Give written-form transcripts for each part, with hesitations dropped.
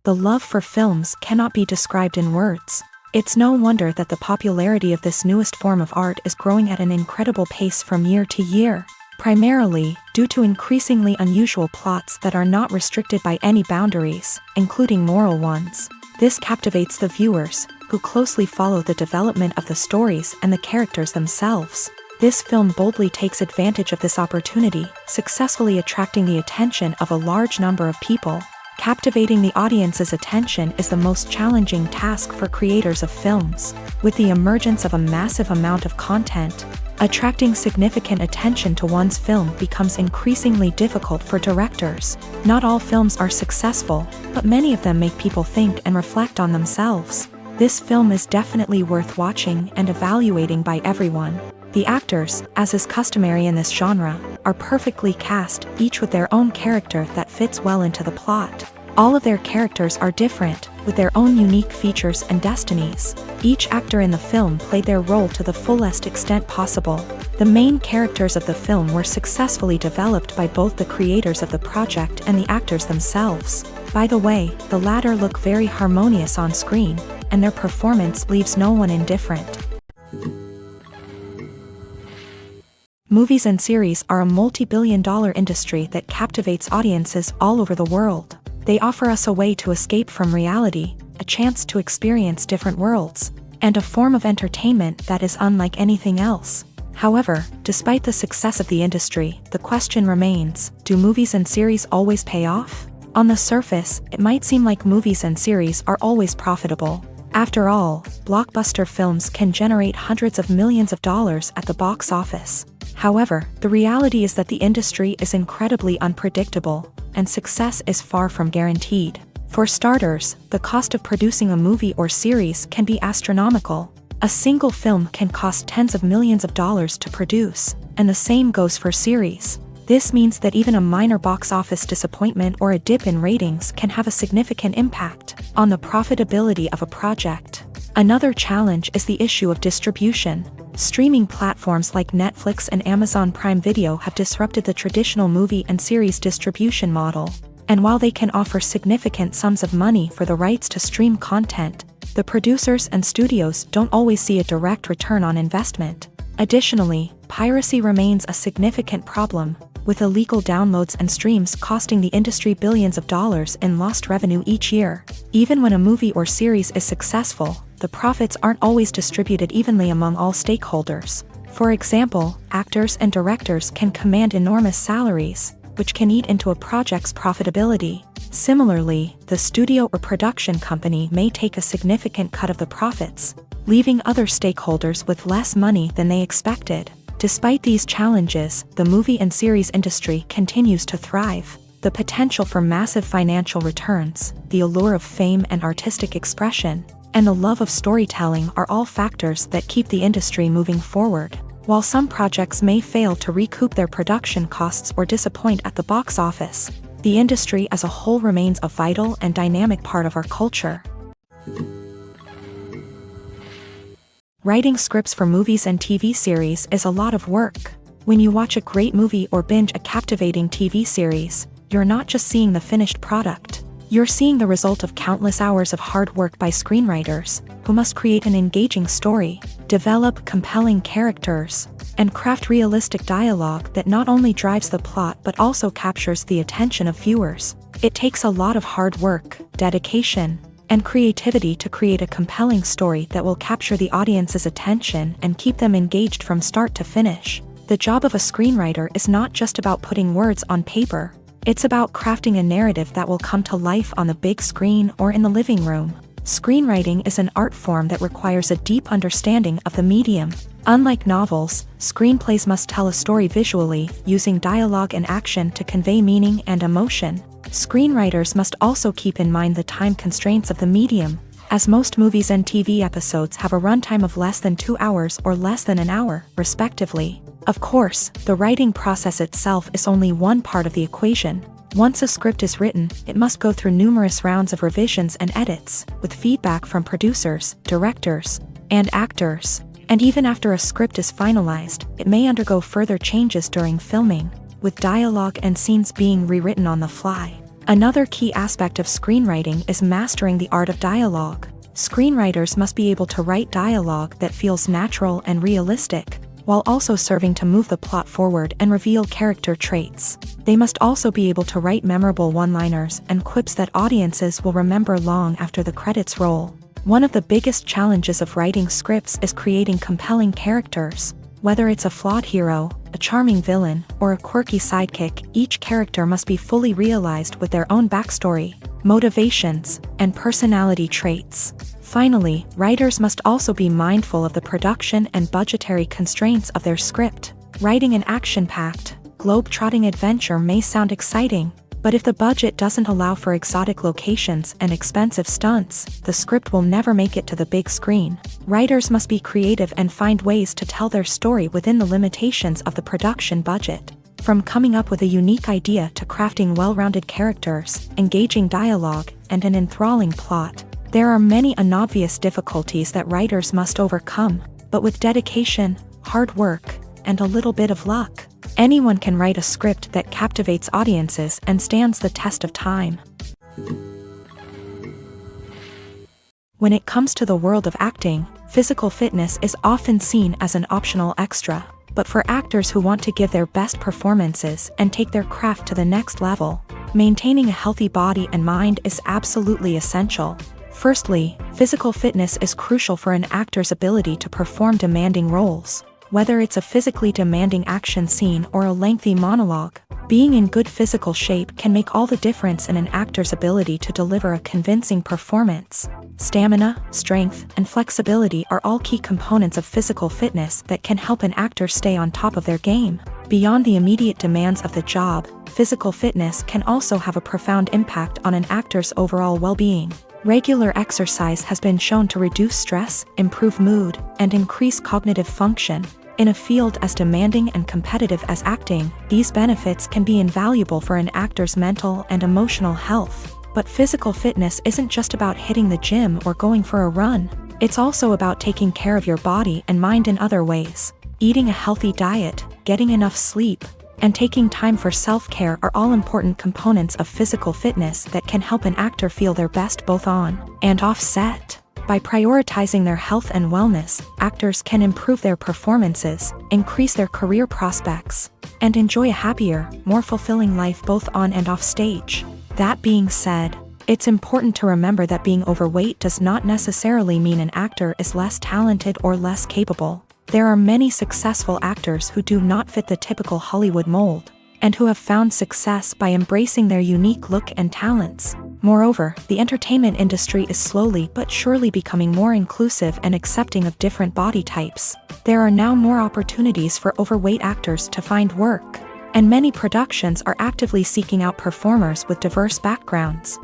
The love for films cannot be described in words. It's no wonder that the popularity of this newest form of art is growing at an incredible pace from year to year, primarily due to increasingly unusual plots that are not restricted by any boundaries, including moral ones. This captivates the viewers, who closely follow the development of the stories and the characters themselves. This film boldly takes advantage of this opportunity, successfully attracting the attention of a large number of people. Captivating the audience's attention is the most challenging task for creators of films. With the emergence of a massive amount of content, attracting significant attention to one's film becomes increasingly difficult for directors. Not all films are successful, but many of them make people think and reflect on themselves. This film is definitely worth watching and evaluating by everyone. The actors, as is customary in this genre, are perfectly cast, each with their own character that fits well into the plot. All of their characters are different, with their own unique features and destinies. Each actor in the film played their role to the fullest extent possible. The main characters of the film were successfully developed by both the creators of the project and the actors themselves. By the way, the latter look very harmonious on screen, and their performance leaves no one indifferent. Movies and series are a multi-billion-dollar industry that captivates audiences all over the world. They offer us a way to escape from reality, a chance to experience different worlds, and a form of entertainment that is unlike anything else. However, despite the success of the industry, the question remains, do movies and series always pay off? On the surface, it might seem like movies and series are always profitable. After all, blockbuster films can generate hundreds of millions of dollars at the box office. However, the reality is that the industry is incredibly unpredictable, and success is far from guaranteed. For starters, the cost of producing a movie or series can be astronomical. A single film can cost tens of millions of dollars to produce, and the same goes for series. This means that even a minor box office disappointment or a dip in ratings can have a significant impact on the profitability of a project. Another challenge is the issue of distribution. Streaming platforms like Netflix and Amazon Prime Video have disrupted the traditional movie and series distribution model. And while they can offer significant sums of money for the rights to stream content, the producers and studios don't always see a direct return on investment. Additionally, piracy remains a significant problem, with illegal downloads and streams costing the industry billions of dollars in lost revenue each year. Even when a movie or series is successful, the profits aren't always distributed evenly among all stakeholders. For example, actors and directors can command enormous salaries, which can eat into a project's profitability. Similarly, the studio or production company may take a significant cut of the profits, leaving other stakeholders with less money than they expected. Despite these challenges, the movie and series industry continues to thrive. The potential for massive financial returns, the allure of fame and artistic expression, and the love of storytelling are all factors that keep the industry moving forward. While some projects may fail to recoup their production costs or disappoint at the box office, the industry as a whole remains a vital and dynamic part of our culture. Writing scripts for movies and TV series is a lot of work. When you watch a great movie or binge a captivating TV series, you're not just seeing the finished product. You're seeing the result of countless hours of hard work by screenwriters, who must create an engaging story, develop compelling characters, and craft realistic dialogue that not only drives the plot but also captures the attention of viewers. It takes a lot of hard work, dedication, and creativity to create a compelling story that will capture the audience's attention and keep them engaged from start to finish. The job of a screenwriter is not just about putting words on paper. It's about crafting a narrative that will come to life on the big screen or in the living room. Screenwriting is an art form that requires a deep understanding of the medium. Unlike novels, screenplays must tell a story visually, using dialogue and action to convey meaning and emotion. Screenwriters must also keep in mind the time constraints of the medium, as most movies and TV episodes have a runtime of less than 2 hours or less than an hour, respectively. Of course, the writing process itself is only one part of the equation. Once a script is written, it must go through numerous rounds of revisions and edits, with feedback from producers, directors, and actors. And even after a script is finalized, it may undergo further changes during filming, with dialogue and scenes being rewritten on the fly. Another key aspect of screenwriting is mastering the art of dialogue. Screenwriters must be able to write dialogue that feels natural and realistic, while also serving to move the plot forward and reveal character traits. They must also be able to write memorable one-liners and quips that audiences will remember long after the credits roll. One of the biggest challenges of writing scripts is creating compelling characters. Whether it's a flawed hero, a charming villain, or a quirky sidekick, each character must be fully realized with their own backstory, motivations, and personality traits. Finally, writers must also be mindful of the production and budgetary constraints of their script. Writing an action-packed, globe-trotting adventure may sound exciting, but if the budget doesn't allow for exotic locations and expensive stunts, the script will never make it to the big screen. Writers must be creative and find ways to tell their story within the limitations of the production budget. From coming up with a unique idea to crafting well-rounded characters, engaging dialogue, and an enthralling plot, there are many unobvious difficulties that writers must overcome, but with dedication, hard work, and a little bit of luck, anyone can write a script that captivates audiences and stands the test of time. When it comes to the world of acting, physical fitness is often seen as an optional extra, but for actors who want to give their best performances and take their craft to the next level, maintaining a healthy body and mind is absolutely essential. Firstly, physical fitness is crucial for an actor's ability to perform demanding roles. Whether it's a physically demanding action scene or a lengthy monologue, being in good physical shape can make all the difference in an actor's ability to deliver a convincing performance. Stamina, strength, and flexibility are all key components of physical fitness that can help an actor stay on top of their game. Beyond the immediate demands of the job, physical fitness can also have a profound impact on an actor's overall well-being. Regular exercise has been shown to reduce stress, improve mood, and increase cognitive function. In a field as demanding and competitive as acting, these benefits can be invaluable for an actor's mental and emotional health. But physical fitness isn't just about hitting the gym or going for a run. It's also about taking care of your body and mind in other ways. Eating a healthy diet, getting enough sleep, and taking time for self-care are all important components of physical fitness that can help an actor feel their best both on and off set. By prioritizing their health and wellness, actors can improve their performances, increase their career prospects, and enjoy a happier, more fulfilling life both on and off stage. That being said, it's important to remember that being overweight does not necessarily mean an actor is less talented or less capable. There are many successful actors who do not fit the typical Hollywood mold, and who have found success by embracing their unique look and talents. Moreover, the entertainment industry is slowly but surely becoming more inclusive and accepting of different body types. There are now more opportunities for overweight actors to find work, and many productions are actively seeking out performers with diverse backgrounds.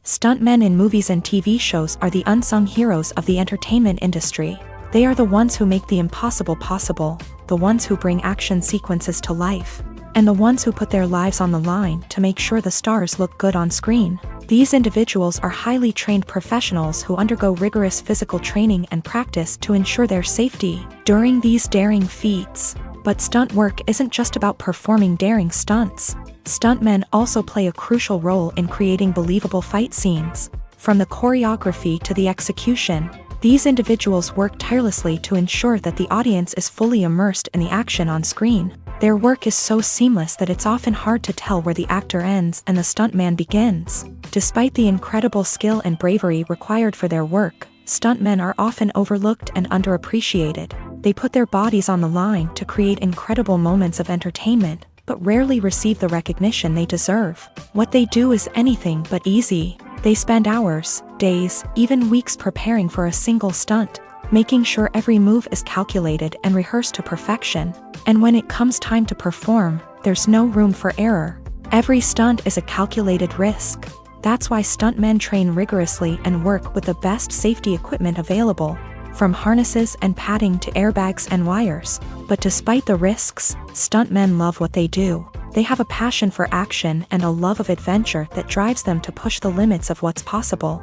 Stuntmen in movies and TV shows are the unsung heroes of the entertainment industry. They are the ones who make the impossible possible, the ones who bring action sequences to life, and the ones who put their lives on the line to make sure the stars look good on screen. These individuals are highly trained professionals who undergo rigorous physical training and practice to ensure their safety during these daring feats. But stunt work isn't just about performing daring stunts. Stuntmen also play a crucial role in creating believable fight scenes. From the choreography to the execution, these individuals work tirelessly to ensure that the audience is fully immersed in the action on screen. Their work is so seamless that it's often hard to tell where the actor ends and the stuntman begins. Despite the incredible skill and bravery required for their work, stuntmen are often overlooked and underappreciated. They put their bodies on the line to create incredible moments of entertainment, but rarely receive the recognition they deserve. What they do is anything but easy. They spend hours, days, even weeks preparing for a single stunt, making sure every move is calculated and rehearsed to perfection. And when it comes time to perform, there's no room for error. Every stunt is a calculated risk. That's why stuntmen train rigorously and work with the best safety equipment available, from harnesses and padding to airbags and wires. But despite the risks, stuntmen love what they do. They have a passion for action and a love of adventure that drives them to push the limits of what's possible.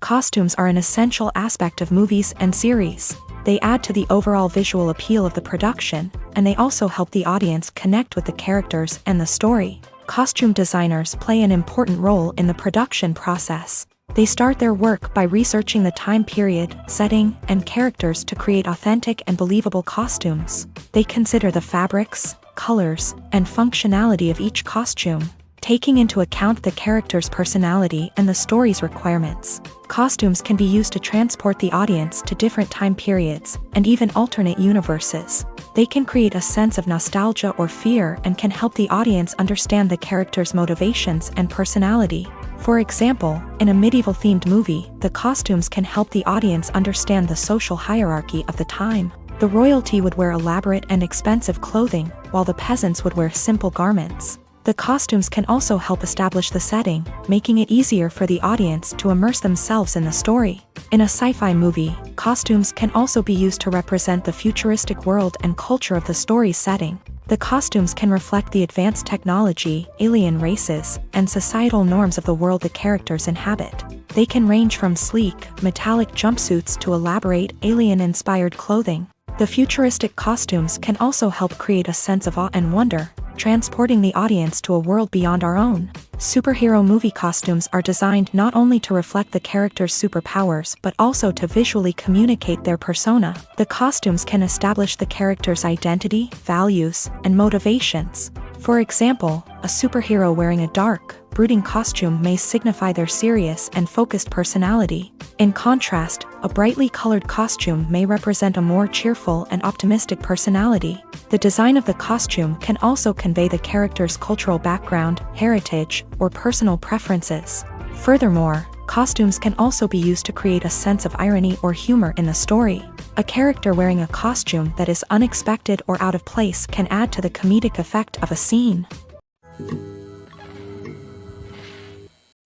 Costumes are an essential aspect of movies and series. They add to the overall visual appeal of the production, and they also help the audience connect with the characters and the story. Costume designers play an important role in the production process. They start their work by researching the time period, setting, and characters to create authentic and believable costumes. They consider the fabrics, colors, and functionality of each costume, taking into account the character's personality and the story's requirements. Costumes can be used to transport the audience to different time periods and even alternate universes. They can create a sense of nostalgia or fear and can help the audience understand the character's motivations and personality. For example, in a medieval-themed movie, the costumes can help the audience understand the social hierarchy of the time. The royalty would wear elaborate and expensive clothing, while the peasants would wear simple garments. The costumes can also help establish the setting, making it easier for the audience to immerse themselves in the story. In a sci-fi movie, costumes can also be used to represent the futuristic world and culture of the story's setting. The costumes can reflect the advanced technology, alien races, and societal norms of the world the characters inhabit. They can range from sleek, metallic jumpsuits to elaborate, alien-inspired clothing. The futuristic costumes can also help create a sense of awe and wonder, transporting the audience to a world beyond our own. Superhero movie costumes are designed not only to reflect the character's superpowers but also to visually communicate their persona. The costumes can establish the character's identity, values, and motivations. For example, a superhero wearing a dark, brooding costume may signify their serious and focused personality. In contrast, a brightly colored costume may represent a more cheerful and optimistic personality. The design of the costume can also convey the character's cultural background, heritage, or personal preferences. Furthermore, costumes can also be used to create a sense of irony or humor in the story. A character wearing a costume that is unexpected or out of place can add to the comedic effect of a scene.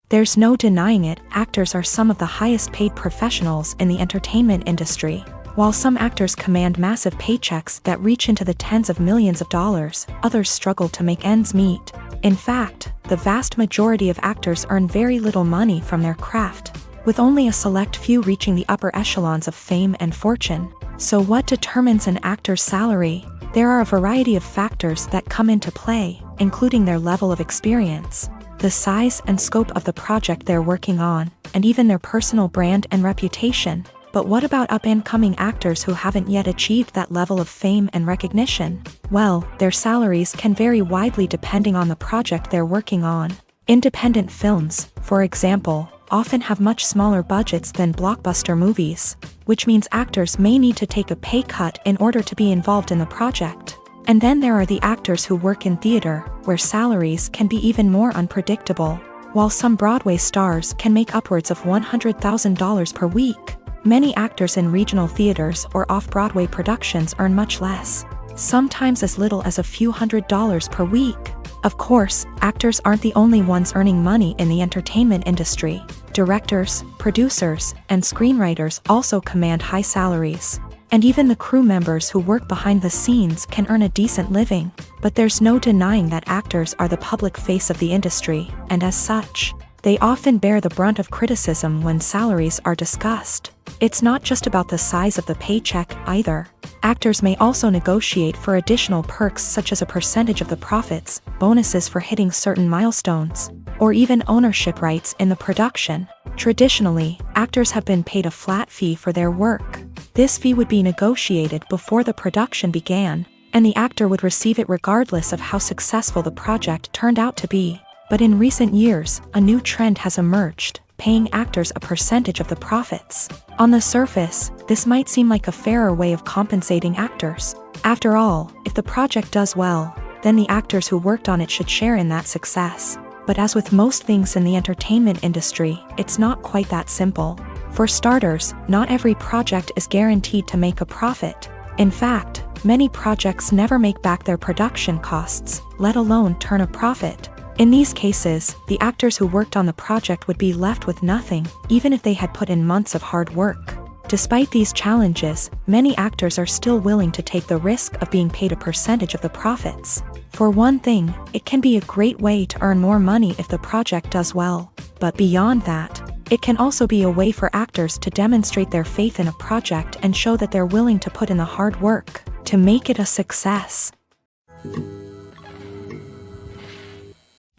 There's no denying it, actors are some of the highest paid professionals in the entertainment industry. While some actors command massive paychecks that reach into the tens of millions of dollars, others struggle to make ends meet. In fact, the vast majority of actors earn very little money from their craft, with only a select few reaching the upper echelons of fame and fortune. So what determines an actor's salary? There are a variety of factors that come into play, including their level of experience, the size and scope of the project they're working on, and even their personal brand and reputation. But what about up-and-coming actors who haven't yet achieved that level of fame and recognition? Well, their salaries can vary widely depending on the project they're working on. Independent films, for example, often have much smaller budgets than blockbuster movies, which means actors may need to take a pay cut in order to be involved in the project. And then there are the actors who work in theater, where salaries can be even more unpredictable. While some Broadway stars can make upwards of $100,000 per week, many actors in regional theaters or off-Broadway productions earn much less, sometimes as little as a few $100s per week. Of course, actors aren't the only ones earning money in the entertainment industry. Directors, producers, and screenwriters also command high salaries. And even the crew members who work behind the scenes can earn a decent living. But there's no denying that actors are the public face of the industry, and as such, they often bear the brunt of criticism when salaries are discussed. It's not just about the size of the paycheck, either. Actors may also negotiate for additional perks such as a percentage of the profits, bonuses for hitting certain milestones, or even ownership rights in the production. Traditionally, actors have been paid a flat fee for their work. This fee would be negotiated before the production began, and the actor would receive it regardless of how successful the project turned out to be. But in recent years, a new trend has emerged, paying actors a percentage of the profits. On the surface, this might seem like a fairer way of compensating actors. After all, if the project does well, then the actors who worked on it should share in that success. But as with most things in the entertainment industry, it's not quite that simple. For starters, not every project is guaranteed to make a profit. In fact, many projects never make back their production costs, let alone turn a profit. In these cases, the actors who worked on the project would be left with nothing, even if they had put in months of hard work. Despite these challenges, many actors are still willing to take the risk of being paid a percentage of the profits. For one thing, it can be a great way to earn more money if the project does well. But beyond that, It can also be a way for actors to demonstrate their faith in a project and show that they're willing to put in the hard work to make it a success.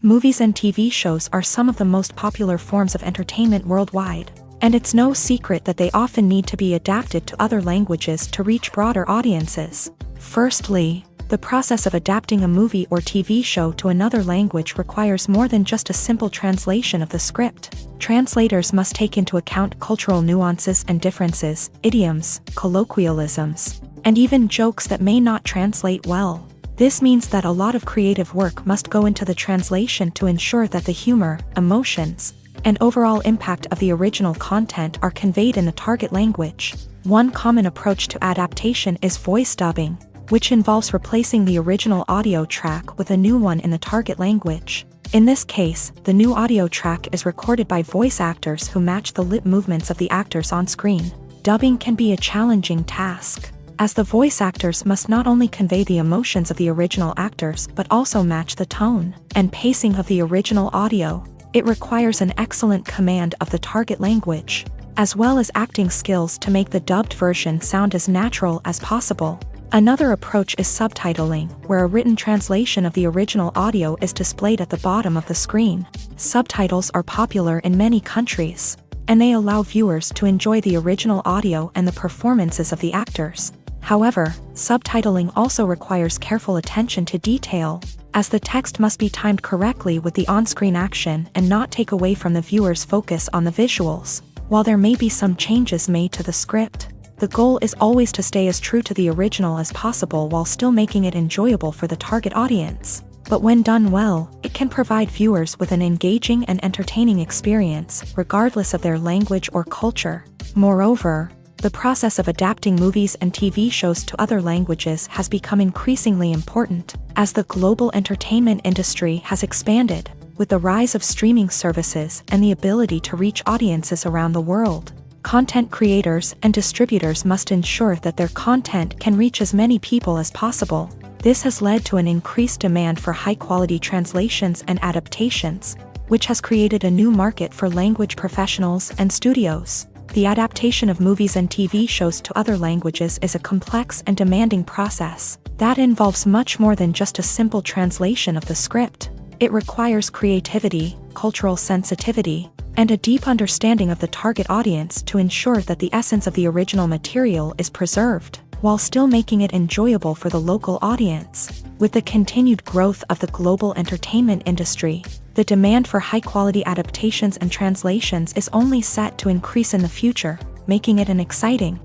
Movies and TV shows are some of the most popular forms of entertainment worldwide, and it's no secret that they often need to be adapted to other languages to reach broader audiences. Firstly, the process of adapting a movie or TV show to another language requires more than just a simple translation of the script. Translators must take into account cultural nuances and differences, idioms, colloquialisms, and even jokes that may not translate well. This means that a lot of creative work must go into the translation to ensure that the humor, emotions, and overall impact of the original content are conveyed in the target language. One common approach to adaptation is voice dubbing, which involves replacing the original audio track with a new one in the target language. In this case, the new audio track is recorded by voice actors who match the lip movements of the actors on screen. Dubbing can be a challenging task, as the voice actors must not only convey the emotions of the original actors but also match the tone and pacing of the original audio. It requires an excellent command of the target language, as well as acting skills to make the dubbed version sound as natural as possible. Another approach is subtitling, where a written translation of the original audio is displayed at the bottom of the screen. Subtitles are popular in many countries, and they allow viewers to enjoy the original audio and the performances of the actors. However, subtitling also requires careful attention to detail, as the text must be timed correctly with the on-screen action and not take away from the viewer's focus on the visuals. While there may be some changes made to the script, the goal is always to stay as true to the original as possible while still making it enjoyable for the target audience. But when done well, it can provide viewers with an engaging and entertaining experience, regardless of their language or culture. Moreover, the process of adapting movies and TV shows to other languages has become increasingly important, as the global entertainment industry has expanded, with the rise of streaming services and the ability to reach audiences around the world. Content creators and distributors must ensure that their content can reach as many people as possible. This has led to an increased demand for high-quality translations and adaptations, which has created a new market for language professionals and studios. The adaptation of movies and TV shows to other languages is a complex and demanding process that involves much more than just a simple translation of the script. It requires creativity, cultural sensitivity, and a deep understanding of the target audience to ensure that the essence of the original material is preserved, while still making it enjoyable for the local audience. With the continued growth of the global entertainment industry, the demand for high-quality adaptations and translations is only set to increase in the future, making it an exciting.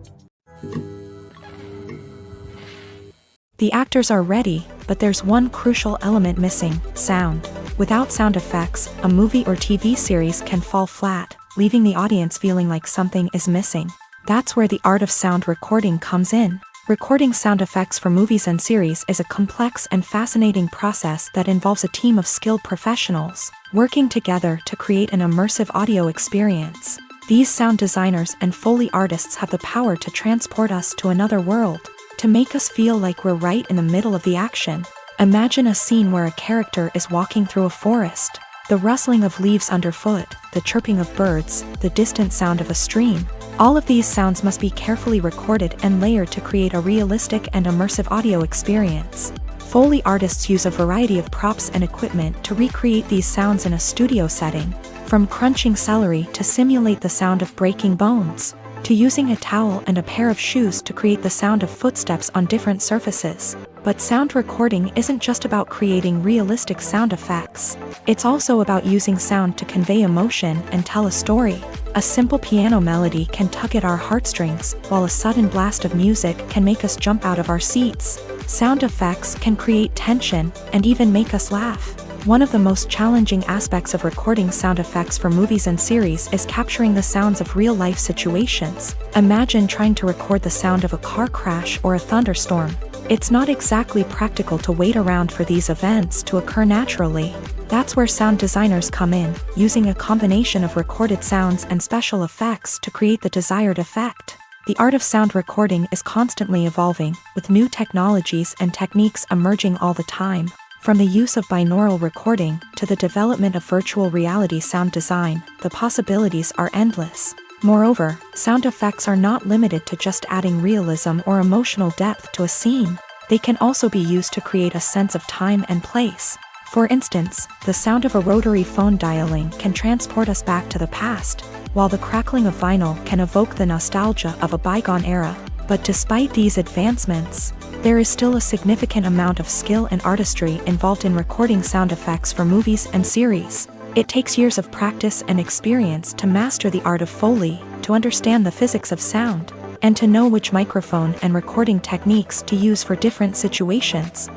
The actors are ready, but there's one crucial element missing: sound. Without sound effects, a movie or TV series can fall flat, leaving the audience feeling like something is missing. That's where the art of sound recording comes in. Recording sound effects for movies and series is a complex and fascinating process that involves a team of skilled professionals working together to create an immersive audio experience. These sound designers and Foley artists have the power to transport us to another world, to make us feel like we're right in the middle of the action. Imagine a scene where a character is walking through a forest. The rustling of leaves underfoot, the chirping of birds, the distant sound of a stream. All of these sounds must be carefully recorded and layered to create a realistic and immersive audio experience. Foley artists use a variety of props and equipment to recreate these sounds in a studio setting, from crunching celery to simulate the sound of breaking bones, to using a towel and a pair of shoes to create the sound of footsteps on different surfaces. But sound recording isn't just about creating realistic sound effects. It's also about using sound to convey emotion and tell a story. A simple piano melody can tug at our heartstrings, while a sudden blast of music can make us jump out of our seats. Sound effects can create tension and even make us laugh. One of the most challenging aspects of recording sound effects for movies and series is capturing the sounds of real-life situations. Imagine trying to record the sound of a car crash or a thunderstorm. It's not exactly practical to wait around for these events to occur naturally. That's where sound designers come in, using a combination of recorded sounds and special effects to create the desired effect. The art of sound recording is constantly evolving, with new technologies and techniques emerging all the time. From the use of binaural recording to the development of virtual reality sound design, the possibilities are endless. Moreover, sound effects are not limited to just adding realism or emotional depth to a scene. They can also be used to create a sense of time and place. For instance, the sound of a rotary phone dialing can transport us back to the past, while the crackling of vinyl can evoke the nostalgia of a bygone era. But despite these advancements, there is still a significant amount of skill and artistry involved in recording sound effects for movies and series. It takes years of practice and experience to master the art of Foley, to understand the physics of sound, and to know which microphone and recording techniques to use for different situations.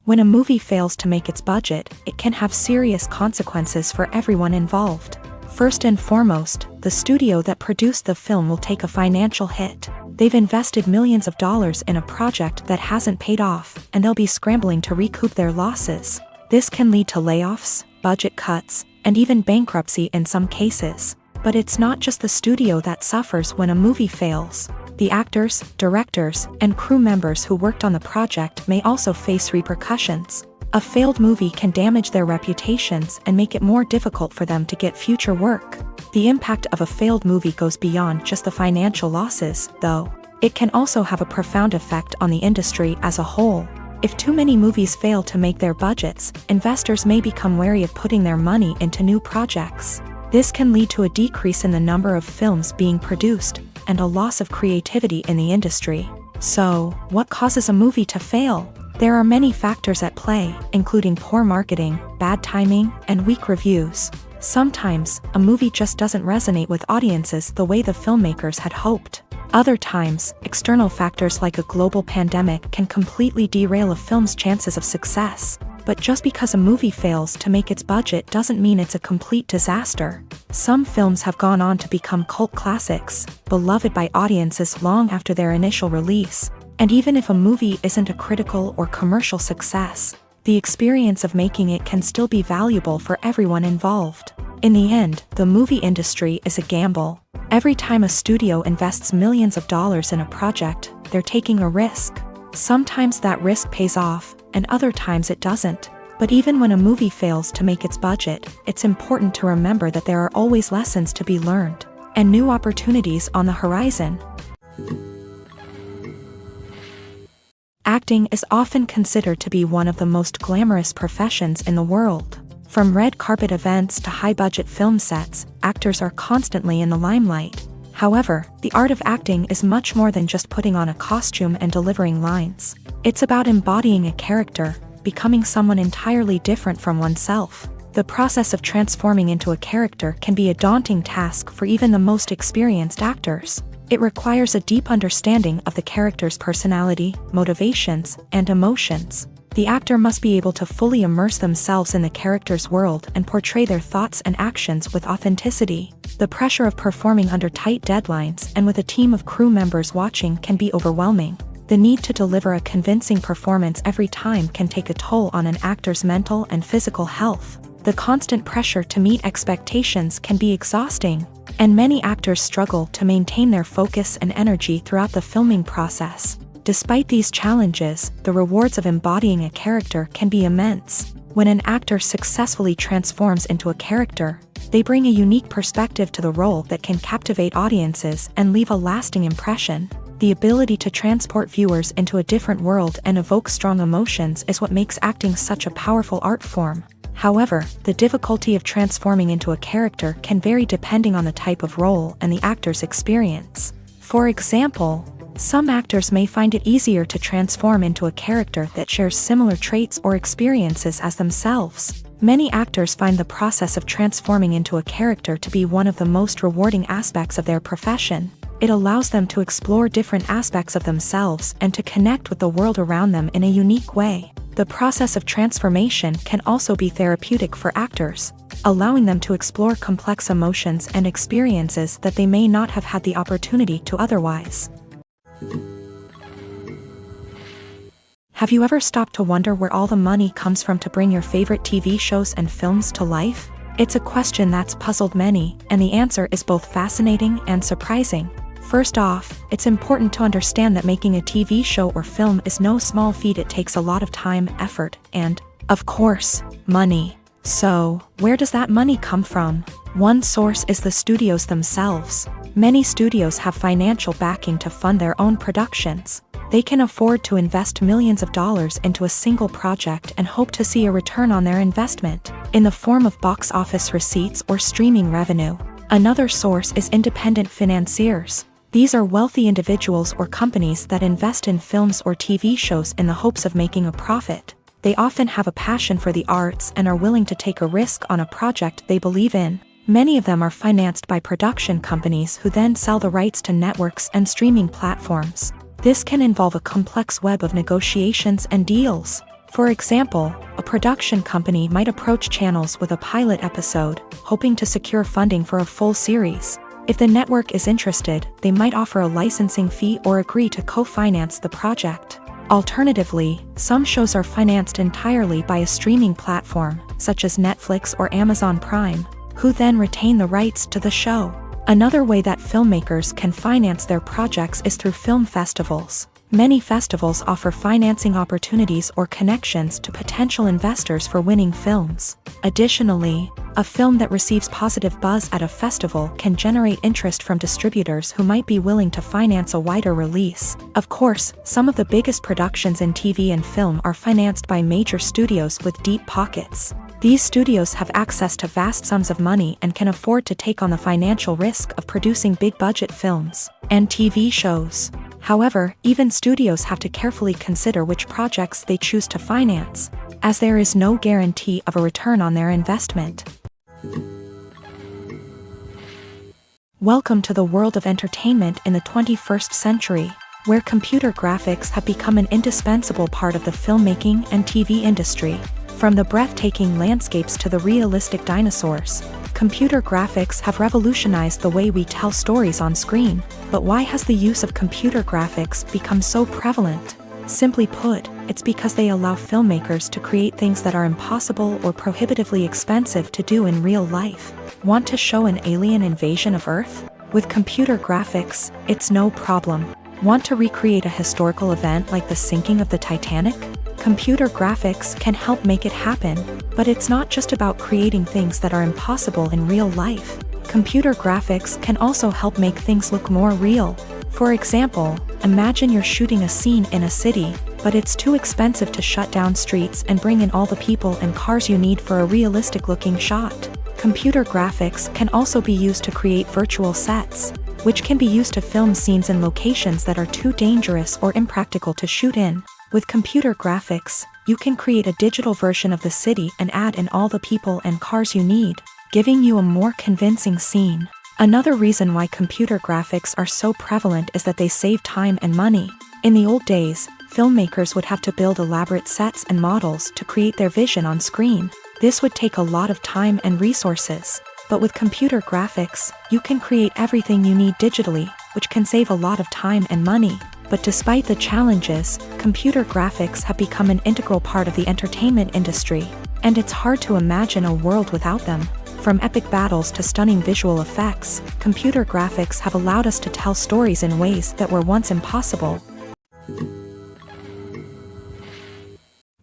When a movie fails to make its budget, it can have serious consequences for everyone involved. First and foremost, the studio that produced the film will take a financial hit. They've invested millions of dollars in a project that hasn't paid off, and they'll be scrambling to recoup their losses. This can lead to layoffs, budget cuts, and even bankruptcy in some cases. But it's not just the studio that suffers when a movie fails. The actors, directors, and crew members who worked on the project may also face repercussions. A failed movie can damage their reputations and make it more difficult for them to get future work. The impact of a failed movie goes beyond just the financial losses, though. It can also have a profound effect on the industry as a whole. If too many movies fail to make their budgets, investors may become wary of putting their money into new projects. This can lead to a decrease in the number of films being produced, and a loss of creativity in the industry. So, what causes a movie to fail? There are many factors at play, including poor marketing, bad timing, and weak reviews. Sometimes, a movie just doesn't resonate with audiences the way the filmmakers had hoped. Other times, external factors like a global pandemic can completely derail a film's chances of success. But just because a movie fails to make its budget doesn't mean it's a complete disaster. Some films have gone on to become cult classics, beloved by audiences long after their initial release. And even if a movie isn't a critical or commercial success, the experience of making it can still be valuable for everyone involved. In the end, the movie industry is a gamble. Every time a studio invests millions of dollars in a project, they're taking a risk. Sometimes that risk pays off, and other times it doesn't. But even when a movie fails to make its budget, it's important to remember that there are always lessons to be learned, and new opportunities on the horizon. Acting is often considered to be one of the most glamorous professions in the world. From red carpet events to high-budget film sets, actors are constantly in the limelight. However, the art of acting is much more than just putting on a costume and delivering lines. It's about embodying a character, becoming someone entirely different from oneself. The process of transforming into a character can be a daunting task for even the most experienced actors. It requires a deep understanding of the character's personality, motivations, and emotions. The actor must be able to fully immerse themselves in the character's world and portray their thoughts and actions with authenticity. The pressure of performing under tight deadlines and with a team of crew members watching can be overwhelming. The need to deliver a convincing performance every time can take a toll on an actor's mental and physical health. The constant pressure to meet expectations can be exhausting, and many actors struggle to maintain their focus and energy throughout the filming process. Despite these challenges, the rewards of embodying a character can be immense. When an actor successfully transforms into a character, they bring a unique perspective to the role that can captivate audiences and leave a lasting impression. The ability to transport viewers into a different world and evoke strong emotions is what makes acting such a powerful art form. However, the difficulty of transforming into a character can vary depending on the type of role and the actor's experience. For example, some actors may find it easier to transform into a character that shares similar traits or experiences as themselves. Many actors find the process of transforming into a character to be one of the most rewarding aspects of their profession. It allows them to explore different aspects of themselves and to connect with the world around them in a unique way. The process of transformation can also be therapeutic for actors, allowing them to explore complex emotions and experiences that they may not have had the opportunity to otherwise. Have you ever stopped to wonder where all the money comes from to bring your favorite TV shows and films to life? It's a question that's puzzled many, and the answer is both fascinating and surprising. First off, it's important to understand that making a TV show or film is no small feat. It takes a lot of time, effort, and, of course, money. So, where does that money come from? One source is the studios themselves. Many studios have financial backing to fund their own productions. They can afford to invest millions of dollars into a single project and hope to see a return on their investment, in the form of box office receipts or streaming revenue. Another source is independent financiers. These are wealthy individuals or companies that invest in films or TV shows in the hopes of making a profit. They often have a passion for the arts and are willing to take a risk on a project they believe in. Many of them are financed by production companies who then sell the rights to networks and streaming platforms. This can involve a complex web of negotiations and deals. For example, a production company might approach channels with a pilot episode, hoping to secure funding for a full series. If the network is interested, they might offer a licensing fee or agree to co-finance the project. Alternatively, some shows are financed entirely by a streaming platform, such as Netflix or Amazon Prime, who then retain the rights to the show. Another way that filmmakers can finance their projects is through film festivals. Many festivals offer financing opportunities or connections to potential investors for winning films. Additionally, a film that receives positive buzz at a festival can generate interest from distributors who might be willing to finance a wider release. Of course, some of the biggest productions in TV and film are financed by major studios with deep pockets. These studios have access to vast sums of money and can afford to take on the financial risk of producing big-budget films and TV shows. However, even studios have to carefully consider which projects they choose to finance, as there is no guarantee of a return on their investment. Welcome to the world of entertainment in the 21st century, where computer graphics have become an indispensable part of the filmmaking and TV industry. From the breathtaking landscapes to the realistic dinosaurs, computer graphics have revolutionized the way we tell stories on screen. But why has the use of computer graphics become so prevalent? Simply put, it's because they allow filmmakers to create things that are impossible or prohibitively expensive to do in real life. Want to show an alien invasion of Earth? With computer graphics, it's no problem. Want to recreate a historical event like the sinking of the Titanic? Computer graphics can help make it happen, but it's not just about creating things that are impossible in real life. Computer graphics can also help make things look more real. For example, imagine you're shooting a scene in a city, but it's too expensive to shut down streets and bring in all the people and cars you need for a realistic-looking shot. Computer graphics can also be used to create virtual sets, which can be used to film scenes in locations that are too dangerous or impractical to shoot in. With computer graphics, you can create a digital version of the city and add in all the people and cars you need, giving you a more convincing scene. Another reason why computer graphics are so prevalent is that they save time and money. In the old days, filmmakers would have to build elaborate sets and models to create their vision on screen. This would take a lot of time and resources. But with computer graphics, you can create everything you need digitally, which can save a lot of time and money. But despite the challenges, computer graphics have become an integral part of the entertainment industry, and it's hard to imagine a world without them. From epic battles to stunning visual effects, computer graphics have allowed us to tell stories in ways that were once impossible.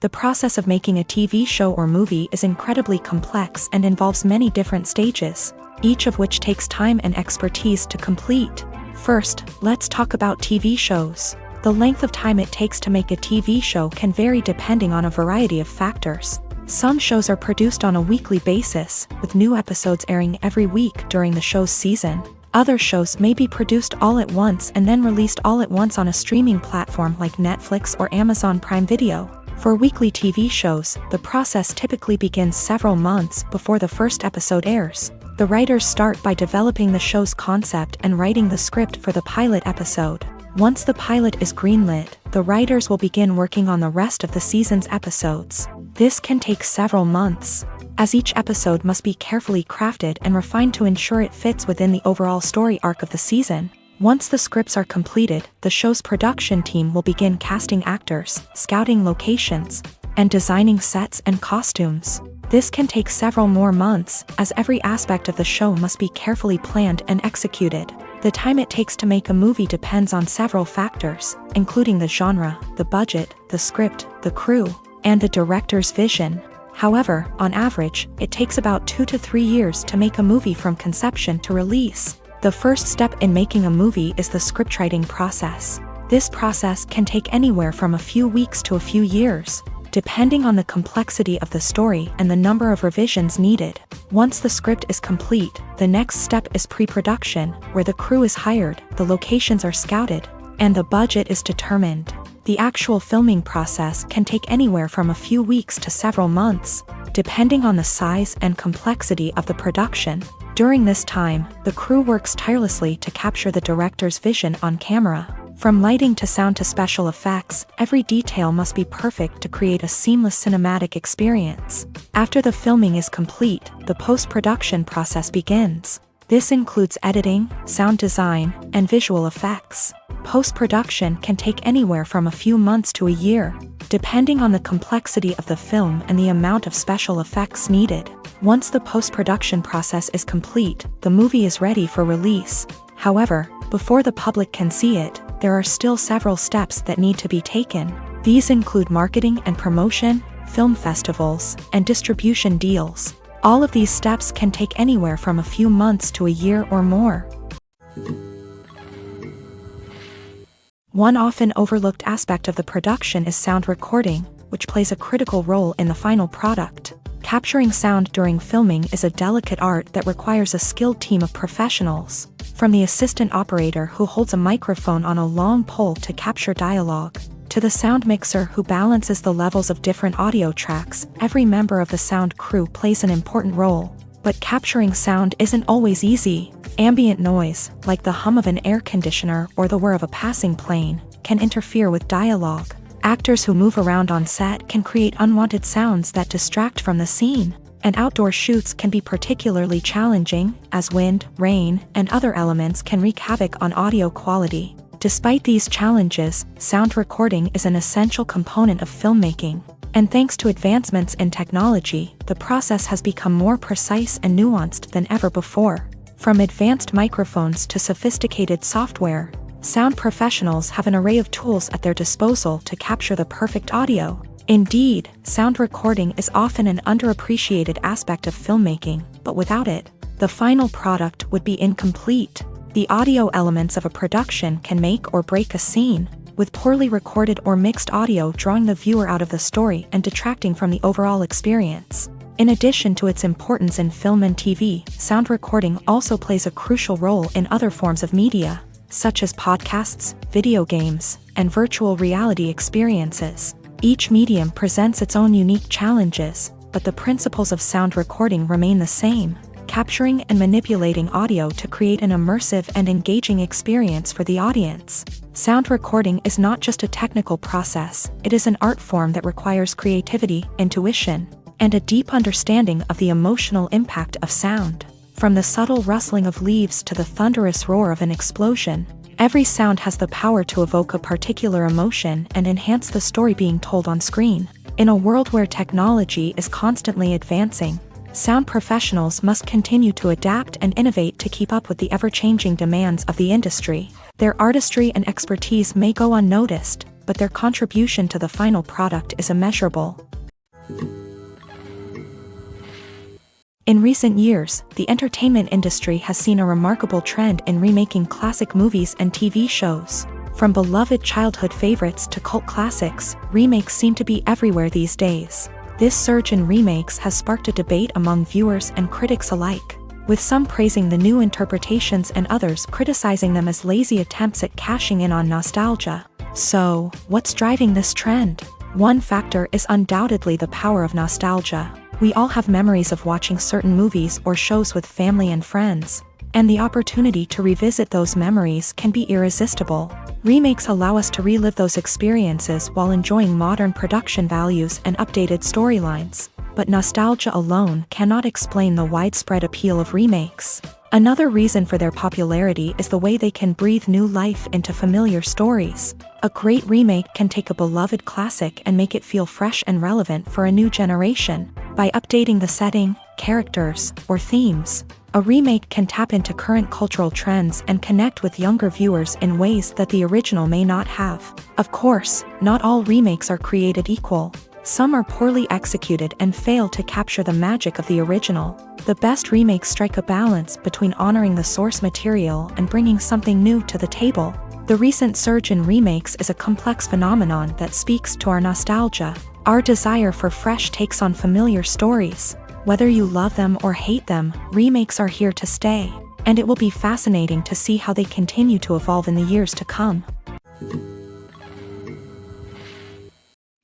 The process of making a TV show or movie is incredibly complex and involves many different stages, each of which takes time and expertise to complete. First, let's talk about TV shows. The length of time it takes to make a TV show can vary depending on a variety of factors. Some shows are produced on a weekly basis, with new episodes airing every week during the show's season. Other shows may be produced all at once and then released all at once on a streaming platform like Netflix or Amazon Prime Video. For weekly TV shows, the process typically begins several months before the first episode airs. The writers start by developing the show's concept and writing the script for the pilot episode. Once the pilot is greenlit, the writers will begin working on the rest of the season's episodes. This can take several months, as each episode must be carefully crafted and refined to ensure it fits within the overall story arc of the season. Once the scripts are completed, the show's production team will begin casting actors, scouting locations, and designing sets and costumes. This can take several more months, as every aspect of the show must be carefully planned and executed. The time it takes to make a movie depends on several factors, including the genre, the budget, the script, the crew, and the director's vision. However, on average, it takes about 2 to 3 years to make a movie from conception to release. The first step in making a movie is the scriptwriting process. This process can take anywhere from a few weeks to a few years, depending on the complexity of the story and the number of revisions needed. Once the script is complete, the next step is pre-production, where the crew is hired, the locations are scouted, and the budget is determined. The actual filming process can take anywhere from a few weeks to several months, depending on the size and complexity of the production. During this time, the crew works tirelessly to capture the director's vision on camera. From lighting to sound to special effects, every detail must be perfect to create a seamless cinematic experience. After the filming is complete, the post-production process begins. This includes editing, sound design, and visual effects. Post-production can take anywhere from a few months to a year, depending on the complexity of the film and the amount of special effects needed. Once the post-production process is complete, the movie is ready for release. However, before the public can see it, there are still several steps that need to be taken. These include marketing and promotion, film festivals, and distribution deals. All of these steps can take anywhere from a few months to a year or more. One often overlooked aspect of the production is sound recording, which plays a critical role in the final product. Capturing sound during filming is a delicate art that requires a skilled team of professionals. From the assistant operator who holds a microphone on a long pole to capture dialogue, to the sound mixer who balances the levels of different audio tracks, every member of the sound crew plays an important role. But capturing sound isn't always easy. Ambient noise, like the hum of an air conditioner or the whir of a passing plane, can interfere with dialogue. Actors who move around on set can create unwanted sounds that distract from the scene. And outdoor shoots can be particularly challenging, as wind, rain, and other elements can wreak havoc on audio quality. Despite these challenges, sound recording is an essential component of filmmaking. And thanks to advancements in technology, the process has become more precise and nuanced than ever before. From advanced microphones to sophisticated software, sound professionals have an array of tools at their disposal to capture the perfect audio. Indeed, sound recording is often an underappreciated aspect of filmmaking, but without it, the final product would be incomplete. The audio elements of a production can make or break a scene, with poorly recorded or mixed audio drawing the viewer out of the story and detracting from the overall experience. In addition to its importance in film and TV, sound recording also plays a crucial role in other forms of media, such as podcasts, video games, and virtual reality experiences. Each medium presents its own unique challenges, but the principles of sound recording remain the same, capturing and manipulating audio to create an immersive and engaging experience for the audience. Sound recording is not just a technical process, it is an art form that requires creativity, intuition, and a deep understanding of the emotional impact of sound. From the subtle rustling of leaves to the thunderous roar of an explosion, every sound has the power to evoke a particular emotion and enhance the story being told on screen. In a world where technology is constantly advancing, sound professionals must continue to adapt and innovate to keep up with the ever-changing demands of the industry. Their artistry and expertise may go unnoticed, but their contribution to the final product is immeasurable. In recent years, the entertainment industry has seen a remarkable trend in remaking classic movies and TV shows. From beloved childhood favorites to cult classics, remakes seem to be everywhere these days. This surge in remakes has sparked a debate among viewers and critics alike, with some praising the new interpretations and others criticizing them as lazy attempts at cashing in on nostalgia. So, what's driving this trend? One factor is undoubtedly the power of nostalgia. We all have memories of watching certain movies or shows with family and friends, and the opportunity to revisit those memories can be irresistible. Remakes allow us to relive those experiences while enjoying modern production values and updated storylines. But nostalgia alone cannot explain the widespread appeal of remakes. Another reason for their popularity is the way they can breathe new life into familiar stories. A great remake can take a beloved classic and make it feel fresh and relevant for a new generation. By updating the setting, characters, or themes, A remake can tap into current cultural trends and connect with younger viewers in ways that the original may not have. Of course, not all remakes are created equal. Some are poorly executed and fail to capture the magic of the original. The best remakes strike a balance between honoring the source material and bringing something new to the table. The recent surge in remakes is a complex phenomenon that speaks to our nostalgia, our desire for fresh takes on familiar stories. Whether you love them or hate them, remakes are here to stay, and it will be fascinating to see how they continue to evolve in the years to come.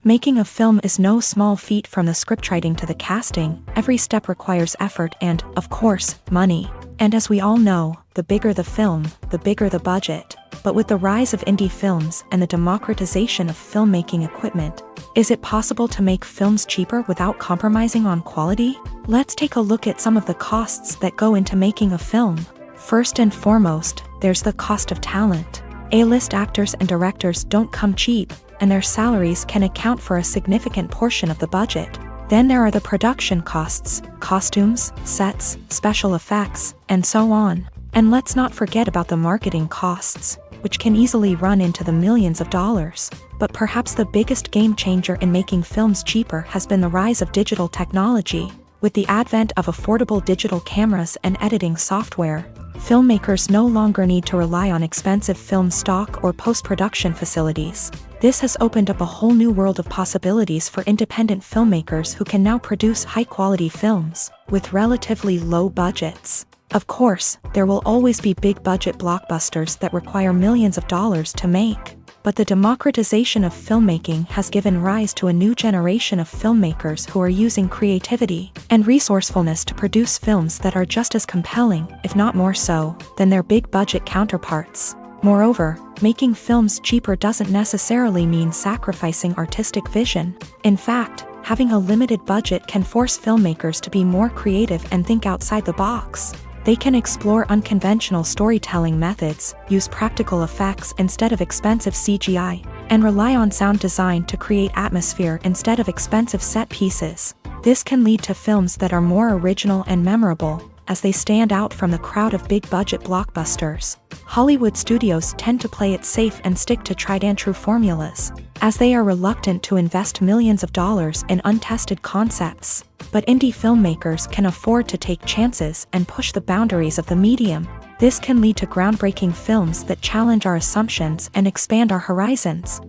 Making a film is no small feat. From the scriptwriting to the casting, every step requires effort and, of course, money. And as we all know, the bigger the film, the bigger the budget. But with the rise of indie films and the democratization of filmmaking equipment, is it possible to make films cheaper without compromising on quality? Let's take a look at some of the costs that go into making a film. First and foremost, there's the cost of talent. A-list actors and directors don't come cheap, and their salaries can account for a significant portion of the budget. Then there are the production costs, costumes, sets, special effects, and so on. And let's not forget about the marketing costs, which can easily run into the millions of dollars. But perhaps the biggest game changer in making films cheaper has been the rise of digital technology. With the advent of affordable digital cameras and editing software, filmmakers no longer need to rely on expensive film stock or post-production facilities. This has opened up a whole new world of possibilities for independent filmmakers who can now produce high-quality films with relatively low budgets. Of course, there will always be big-budget blockbusters that require millions of dollars to make. But the democratization of filmmaking has given rise to a new generation of filmmakers who are using creativity and resourcefulness to produce films that are just as compelling, if not more so, than their big-budget counterparts. Moreover, making films cheaper doesn't necessarily mean sacrificing artistic vision. In fact, having a limited budget can force filmmakers to be more creative and think outside the box. They can explore unconventional storytelling methods, use practical effects instead of expensive CGI, and rely on sound design to create atmosphere instead of expensive set pieces. This can lead to films that are more original and memorable, as they stand out from the crowd of big-budget blockbusters. Hollywood studios tend to play it safe and stick to tried-and-true formulas, as they are reluctant to invest millions of dollars in untested concepts. But indie filmmakers can afford to take chances and push the boundaries of the medium. This can lead to groundbreaking films that challenge our assumptions and expand our horizons.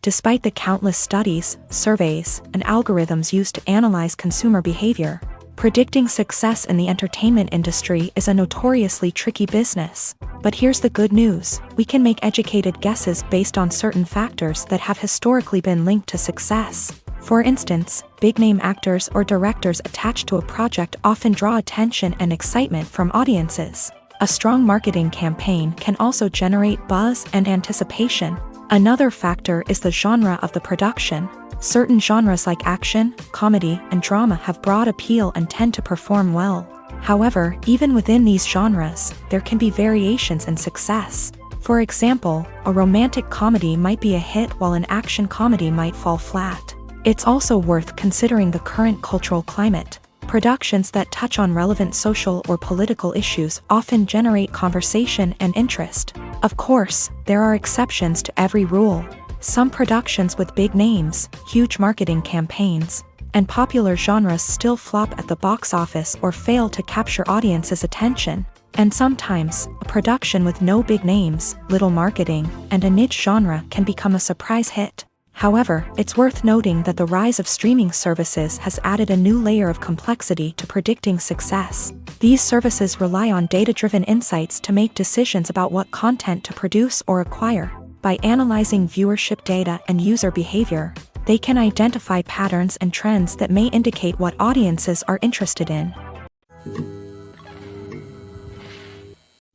Despite the countless studies, surveys, and algorithms used to analyze consumer behavior, predicting success in the entertainment industry is a notoriously tricky business. But here's the good news: we can make educated guesses based on certain factors that have historically been linked to success. For instance, big-name actors or directors attached to a project often draw attention and excitement from audiences. A strong marketing campaign can also generate buzz and anticipation. Another factor is the genre of the production. Certain genres like action, comedy, and drama have broad appeal and tend to perform well. However, even within these genres, there can be variations in success. For example, a romantic comedy might be a hit while an action comedy might fall flat. It's also worth considering the current cultural climate. Productions that touch on relevant social or political issues often generate conversation and interest. Of course, there are exceptions to every rule. Some productions with big names, huge marketing campaigns, and popular genres still flop at the box office or fail to capture audiences' attention. And sometimes, a production with no big names, little marketing, and a niche genre can become a surprise hit. However, it's worth noting that the rise of streaming services has added a new layer of complexity to predicting success. These services rely on data-driven insights to make decisions about what content to produce or acquire. By analyzing viewership data and user behavior, they can identify patterns and trends that may indicate what audiences are interested in.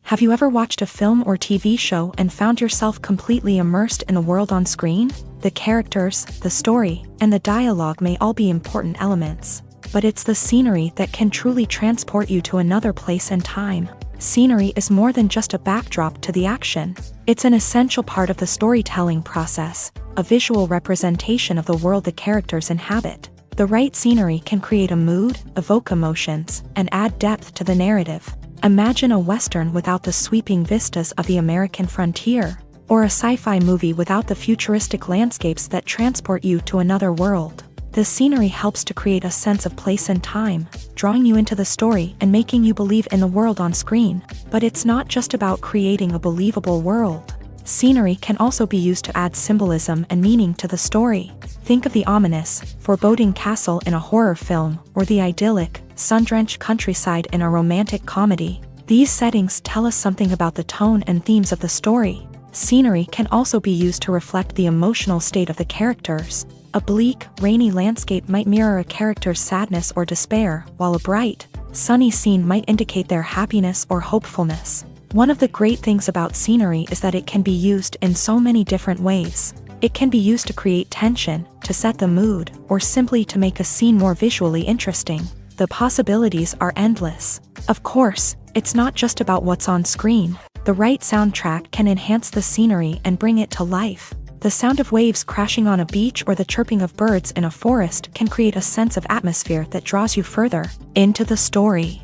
Have you ever watched a film or TV show and found yourself completely immersed in the world on screen? The characters, the story, and the dialogue may all be important elements, but it's the scenery that can truly transport you to another place and time. Scenery is more than just a backdrop to the action. It's an essential part of the storytelling process, a visual representation of the world the characters inhabit. The right scenery can create a mood, evoke emotions, and add depth to the narrative. Imagine a Western without the sweeping vistas of the American frontier, or a sci-fi movie without the futuristic landscapes that transport you to another world. The scenery helps to create a sense of place and time, drawing you into the story and making you believe in the world on screen. But it's not just about creating a believable world. Scenery can also be used to add symbolism and meaning to the story. Think of the ominous, foreboding castle in a horror film, or the idyllic, sun-drenched countryside in a romantic comedy. These settings tell us something about the tone and themes of the story. Scenery can also be used to reflect the emotional state of the characters. A bleak, rainy landscape might mirror a character's sadness or despair, while a bright, sunny scene might indicate their happiness or hopefulness. One of the great things about scenery is that it can be used in so many different ways. It can be used to create tension, to set the mood, or simply to make a scene more visually interesting. The possibilities are endless. Of course, it's not just about what's on screen. The right soundtrack can enhance the scenery and bring it to life. The sound of waves crashing on a beach or the chirping of birds in a forest can create a sense of atmosphere that draws you further into the story.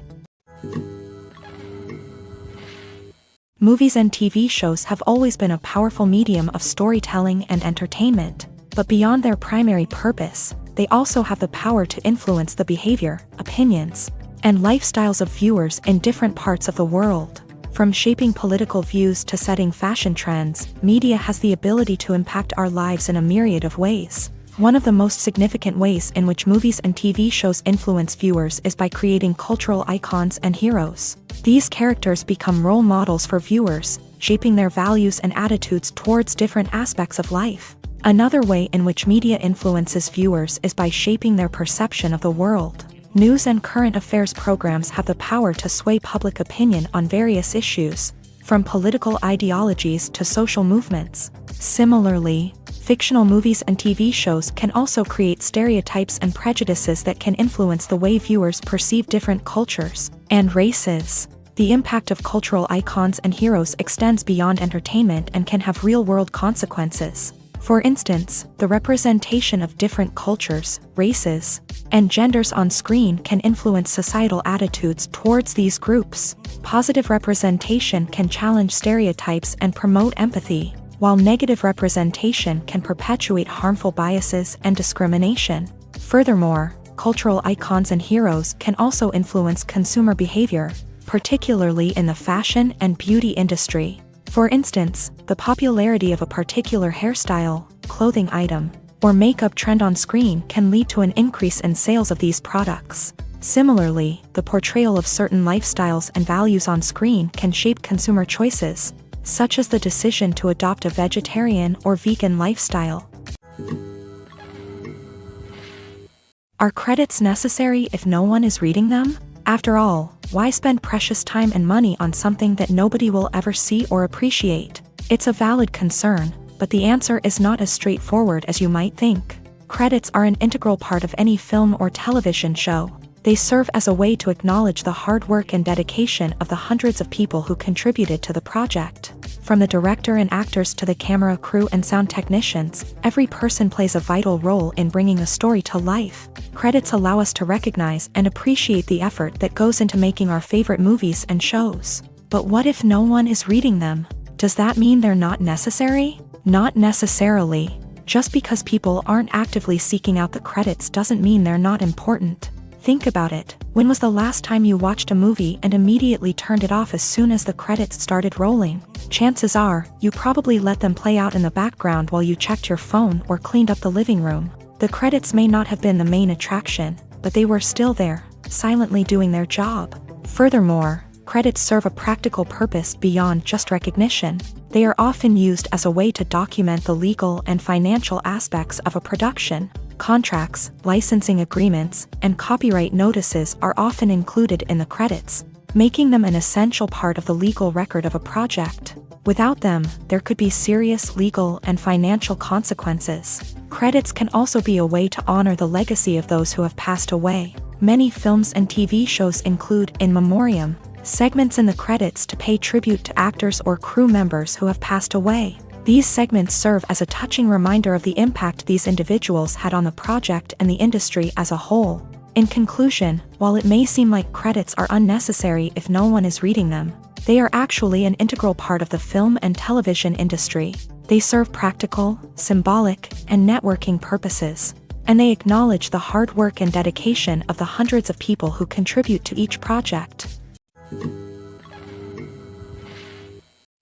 Movies and TV shows have always been a powerful medium of storytelling and entertainment, but beyond their primary purpose, they also have the power to influence the behavior, opinions, and lifestyles of viewers in different parts of the world. From shaping political views to setting fashion trends, media has the ability to impact our lives in a myriad of ways. One of the most significant ways in which movies and TV shows influence viewers is by creating cultural icons and heroes. These characters become role models for viewers, shaping their values and attitudes towards different aspects of life. Another way in which media influences viewers is by shaping their perception of the world. News and current affairs programs have the power to sway public opinion on various issues, from political ideologies to social movements. Similarly, fictional movies and TV shows can also create stereotypes and prejudices that can influence the way viewers perceive different cultures and races. The impact of cultural icons and heroes extends beyond entertainment and can have real-world consequences. For instance, the representation of different cultures, races, and genders on screen can influence societal attitudes towards these groups. Positive representation can challenge stereotypes and promote empathy, while negative representation can perpetuate harmful biases and discrimination. Furthermore, cultural icons and heroes can also influence consumer behavior, particularly in the fashion and beauty industry. For instance, the popularity of a particular hairstyle, clothing item, or makeup trend on screen can lead to an increase in sales of these products. Similarly, the portrayal of certain lifestyles and values on screen can shape consumer choices, such as the decision to adopt a vegetarian or vegan lifestyle. Are credits necessary if no one is reading them? After all, why spend precious time and money on something that nobody will ever see or appreciate? It's a valid concern, but the answer is not as straightforward as you might think. Credits are an integral part of any film or television show. They serve as a way to acknowledge the hard work and dedication of the hundreds of people who contributed to the project. From the director and actors to the camera crew and sound technicians, every person plays a vital role in bringing a story to life. Credits allow us to recognize and appreciate the effort that goes into making our favorite movies and shows. But what if no one is reading them? Does that mean they're not necessary? Not necessarily. Just because people aren't actively seeking out the credits doesn't mean they're not important. Think about it. When was the last time you watched a movie and immediately turned it off as soon as the credits started rolling? Chances are, you probably let them play out in the background while you checked your phone or cleaned up the living room. The credits may not have been the main attraction, but they were still there, silently doing their job. Furthermore, credits serve a practical purpose beyond just recognition. They are often used as a way to document the legal and financial aspects of a production. Contracts, licensing agreements, and copyright notices are often included in the credits, making them an essential part of the legal record of a project. Without them, there could be serious legal and financial consequences. Credits can also be a way to honor the legacy of those who have passed away. Many films and TV shows include in memoriam segments in the credits to pay tribute to actors or crew members who have passed away. These segments serve as a touching reminder of the impact these individuals had on the project and the industry as a whole. In conclusion, while it may seem like credits are unnecessary if no one is reading them, they are actually an integral part of the film and television industry. They serve practical, symbolic, and networking purposes, and they acknowledge the hard work and dedication of the hundreds of people who contribute to each project.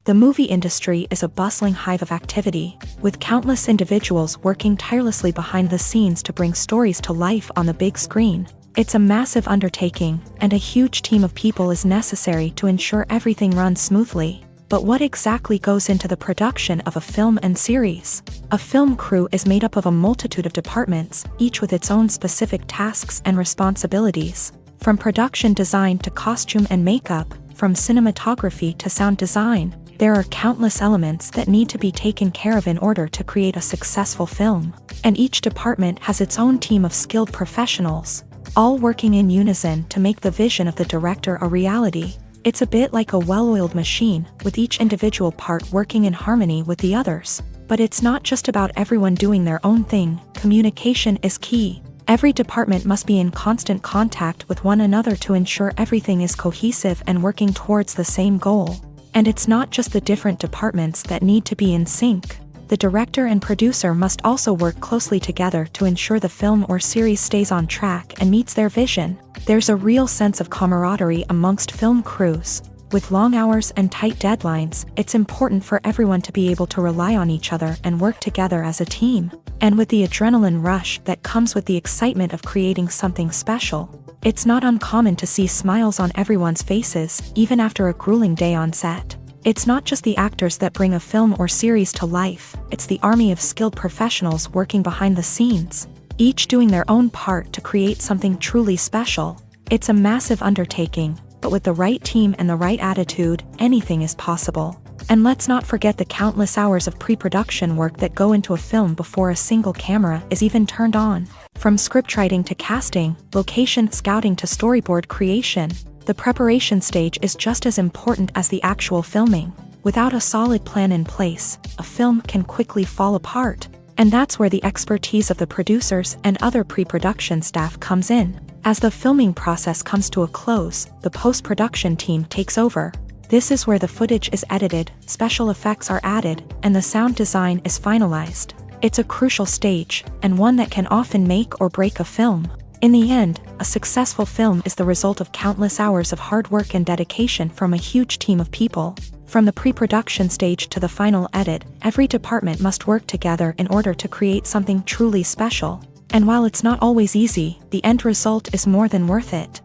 The movie industry is a bustling hive of activity, with countless individuals working tirelessly behind the scenes to bring stories to life on the big screen. It's a massive undertaking, and a huge team of people is necessary to ensure everything runs smoothly. But what exactly goes into the production of a film and series? A film crew is made up of a multitude of departments, each with its own specific tasks and responsibilities. From production design to costume and makeup, from cinematography to sound design, there are countless elements that need to be taken care of in order to create a successful film. And each department has its own team of skilled professionals, all working in unison to make the vision of the director a reality. It's a bit like a well-oiled machine, with each individual part working in harmony with the others. But it's not just about everyone doing their own thing. Communication is key. Every department must be in constant contact with one another to ensure everything is cohesive and working towards the same goal. And it's not just the different departments that need to be in sync. The director and producer must also work closely together to ensure the film or series stays on track and meets their vision. There's a real sense of camaraderie amongst film crews. With long hours and tight deadlines, it's important for everyone to be able to rely on each other and work together as a team. And with the adrenaline rush that comes with the excitement of creating something special, it's not uncommon to see smiles on everyone's faces, even after a grueling day on set. It's not just the actors that bring a film or series to life, it's the army of skilled professionals working behind the scenes, each doing their own part to create something truly special. It's a massive undertaking, but with the right team and the right attitude, anything is possible. And let's not forget the countless hours of pre-production work that go into a film before a single camera is even turned on. From scriptwriting to casting, location scouting to storyboard creation, the preparation stage is just as important as the actual filming. Without a solid plan in place, a film can quickly fall apart. And that's where the expertise of the producers and other pre-production staff comes in. As the filming process comes to a close, the post-production team takes over. This is where the footage is edited, special effects are added, and the sound design is finalized. It's a crucial stage, and one that can often make or break a film. In the end, a successful film is the result of countless hours of hard work and dedication from a huge team of people. From the pre-production stage to the final edit, every department must work together in order to create something truly special. And while it's not always easy, the end result is more than worth it.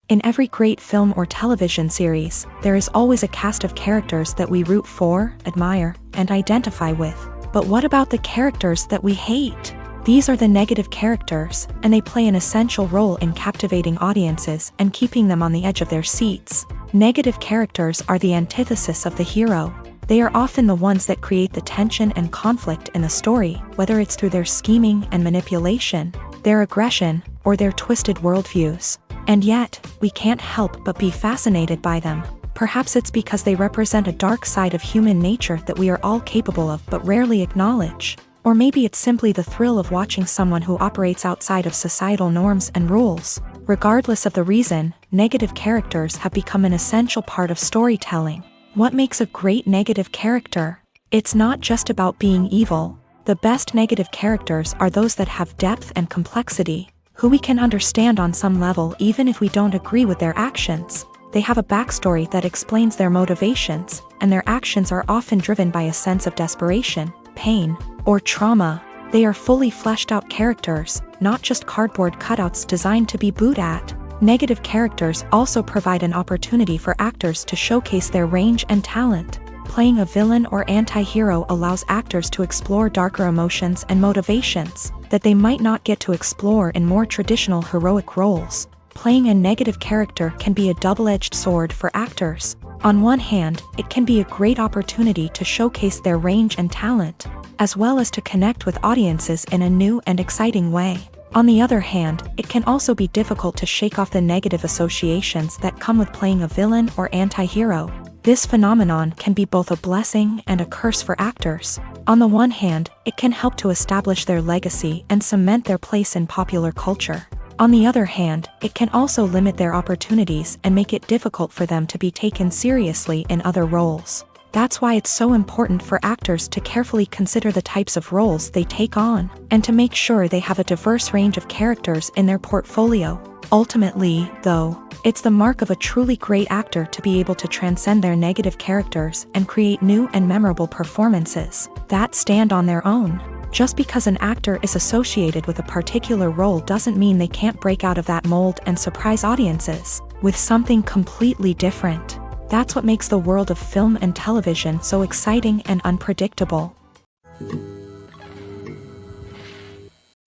In every great film or television series, there is always a cast of characters that we root for, admire, and identify with. But what about the characters that we hate? These are the negative characters, and they play an essential role in captivating audiences and keeping them on the edge of their seats. Negative characters are the antithesis of the hero. They are often the ones that create the tension and conflict in the story, whether it's through their scheming and manipulation, their aggression, or their twisted worldviews. And yet, we can't help but be fascinated by them. Perhaps it's because they represent a dark side of human nature that we are all capable of but rarely acknowledge. Or maybe it's simply the thrill of watching someone who operates outside of societal norms and rules. Regardless of the reason, negative characters have become an essential part of storytelling. What makes a great negative character? It's not just about being evil. The best negative characters are those that have depth and complexity, who we can understand on some level even if we don't agree with their actions. They have a backstory that explains their motivations, and their actions are often driven by a sense of desperation, pain, or trauma. They are fully fleshed out characters, not just cardboard cutouts designed to be booed at. Negative characters also provide an opportunity for actors to showcase their range and talent. Playing a villain or anti-hero allows actors to explore darker emotions and motivations that they might not get to explore in more traditional heroic roles. Playing a negative character can be a double-edged sword for actors. On one hand, it can be a great opportunity to showcase their range and talent, as well as to connect with audiences in a new and exciting way. On the other hand, it can also be difficult to shake off the negative associations that come with playing a villain or anti-hero. This phenomenon can be both a blessing and a curse for actors. On the one hand, it can help to establish their legacy and cement their place in popular culture. On the other hand, it can also limit their opportunities and make it difficult for them to be taken seriously in other roles. That's why it's so important for actors to carefully consider the types of roles they take on, and to make sure they have a diverse range of characters in their portfolio. Ultimately, though, it's the mark of a truly great actor to be able to transcend their negative characters and create new and memorable performances that stand on their own. Just because an actor is associated with a particular role doesn't mean they can't break out of that mold and surprise audiences with something completely different. That's what makes the world of film and television so exciting and unpredictable.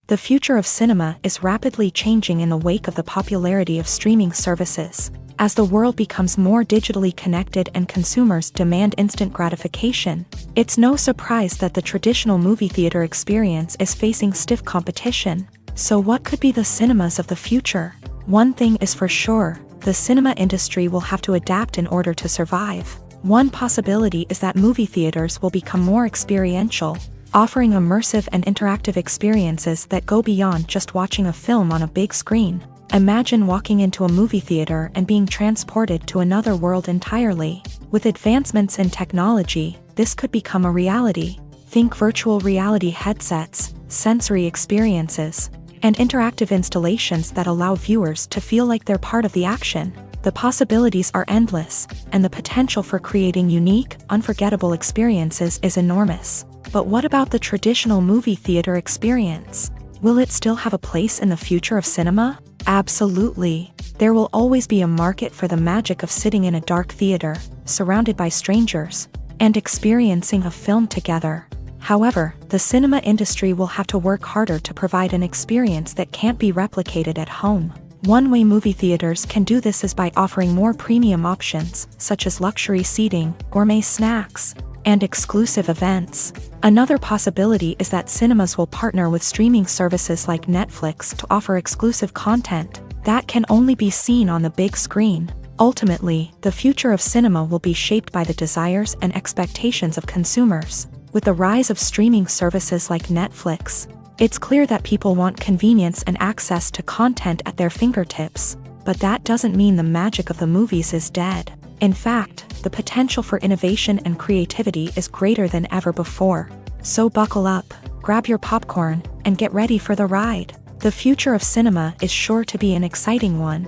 The future of cinema is rapidly changing in the wake of the popularity of streaming services. As the world becomes more digitally connected and consumers demand instant gratification, it's no surprise that the traditional movie theater experience is facing stiff competition. So what could be the cinemas of the future? One thing is for sure, the cinema industry will have to adapt in order to survive. One possibility is that movie theaters will become more experiential, offering immersive and interactive experiences that go beyond just watching a film on a big screen. Imagine walking into a movie theater and being transported to another world entirely. With advancements in technology, this could become a reality. Think virtual reality headsets, sensory experiences, and interactive installations that allow viewers to feel like they're part of the action. The possibilities are endless, and the potential for creating unique, unforgettable experiences is enormous. But what about the traditional movie theater experience? Will it still have a place in the future of cinema? Absolutely. There will always be a market for the magic of sitting in a dark theater, surrounded by strangers, and experiencing a film together. However, the cinema industry will have to work harder to provide an experience that can't be replicated at home. One way movie theaters can do this is by offering more premium options, such as luxury seating, gourmet snacks, and exclusive events. Another possibility is that cinemas will partner with streaming services like Netflix to offer exclusive content that can only be seen on the big screen. Ultimately, the future of cinema will be shaped by the desires and expectations of consumers. With the rise of streaming services like Netflix, it's clear that people want convenience and access to content at their fingertips. But that doesn't mean the magic of the movies is dead. In fact, the potential for innovation and creativity is greater than ever before. So buckle up, grab your popcorn, and get ready for the ride. The future of cinema is sure to be an exciting one.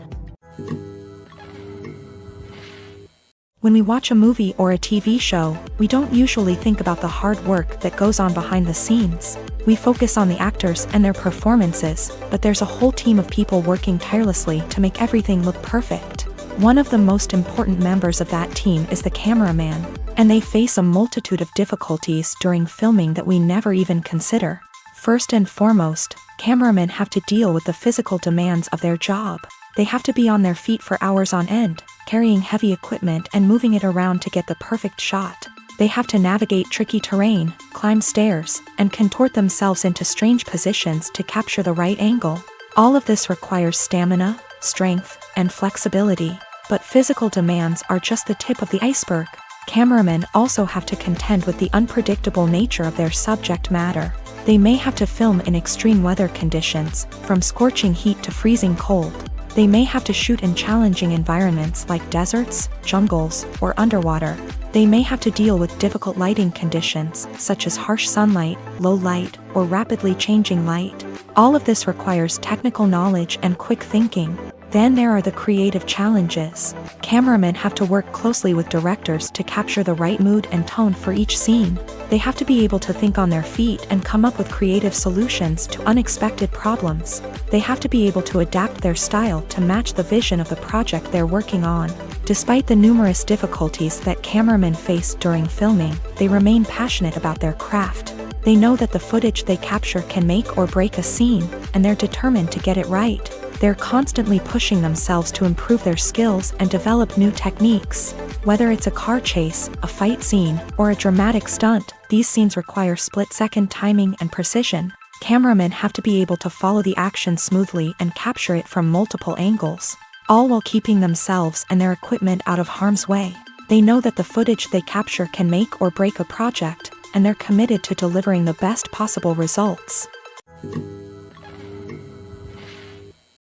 When we watch a movie or a TV show, we don't usually think about the hard work that goes on behind the scenes. We focus on the actors and their performances, but there's a whole team of people working tirelessly to make everything look perfect. One of the most important members of that team is the cameraman, and they face a multitude of difficulties during filming that we never even consider. First and foremost, cameramen have to deal with the physical demands of their job. They have to be on their feet for hours on end, carrying heavy equipment and moving it around to get the perfect shot. They have to navigate tricky terrain, climb stairs, and contort themselves into strange positions to capture the right angle. All of this requires stamina, strength, and flexibility. But physical demands are just the tip of the iceberg. Cameramen also have to contend with the unpredictable nature of their subject matter. They may have to film in extreme weather conditions, from scorching heat to freezing cold. They may have to shoot in challenging environments like deserts, jungles, or underwater. They may have to deal with difficult lighting conditions, such as harsh sunlight, low light, or rapidly changing light. All of this requires technical knowledge and quick thinking. Then there are the creative challenges. Cameramen have to work closely with directors to capture the right mood and tone for each scene. They have to be able to think on their feet and come up with creative solutions to unexpected problems. They have to be able to adapt their style to match the vision of the project they're working on. Despite the numerous difficulties that cameramen face during filming, they remain passionate about their craft. They know that the footage they capture can make or break a scene, and they're determined to get it right. They're constantly pushing themselves to improve their skills and develop new techniques. Whether it's a car chase, a fight scene, or a dramatic stunt, these scenes require split-second timing and precision. Cameramen have to be able to follow the action smoothly and capture it from multiple angles, all while keeping themselves and their equipment out of harm's way. They know that the footage they capture can make or break a project, and they're committed to delivering the best possible results.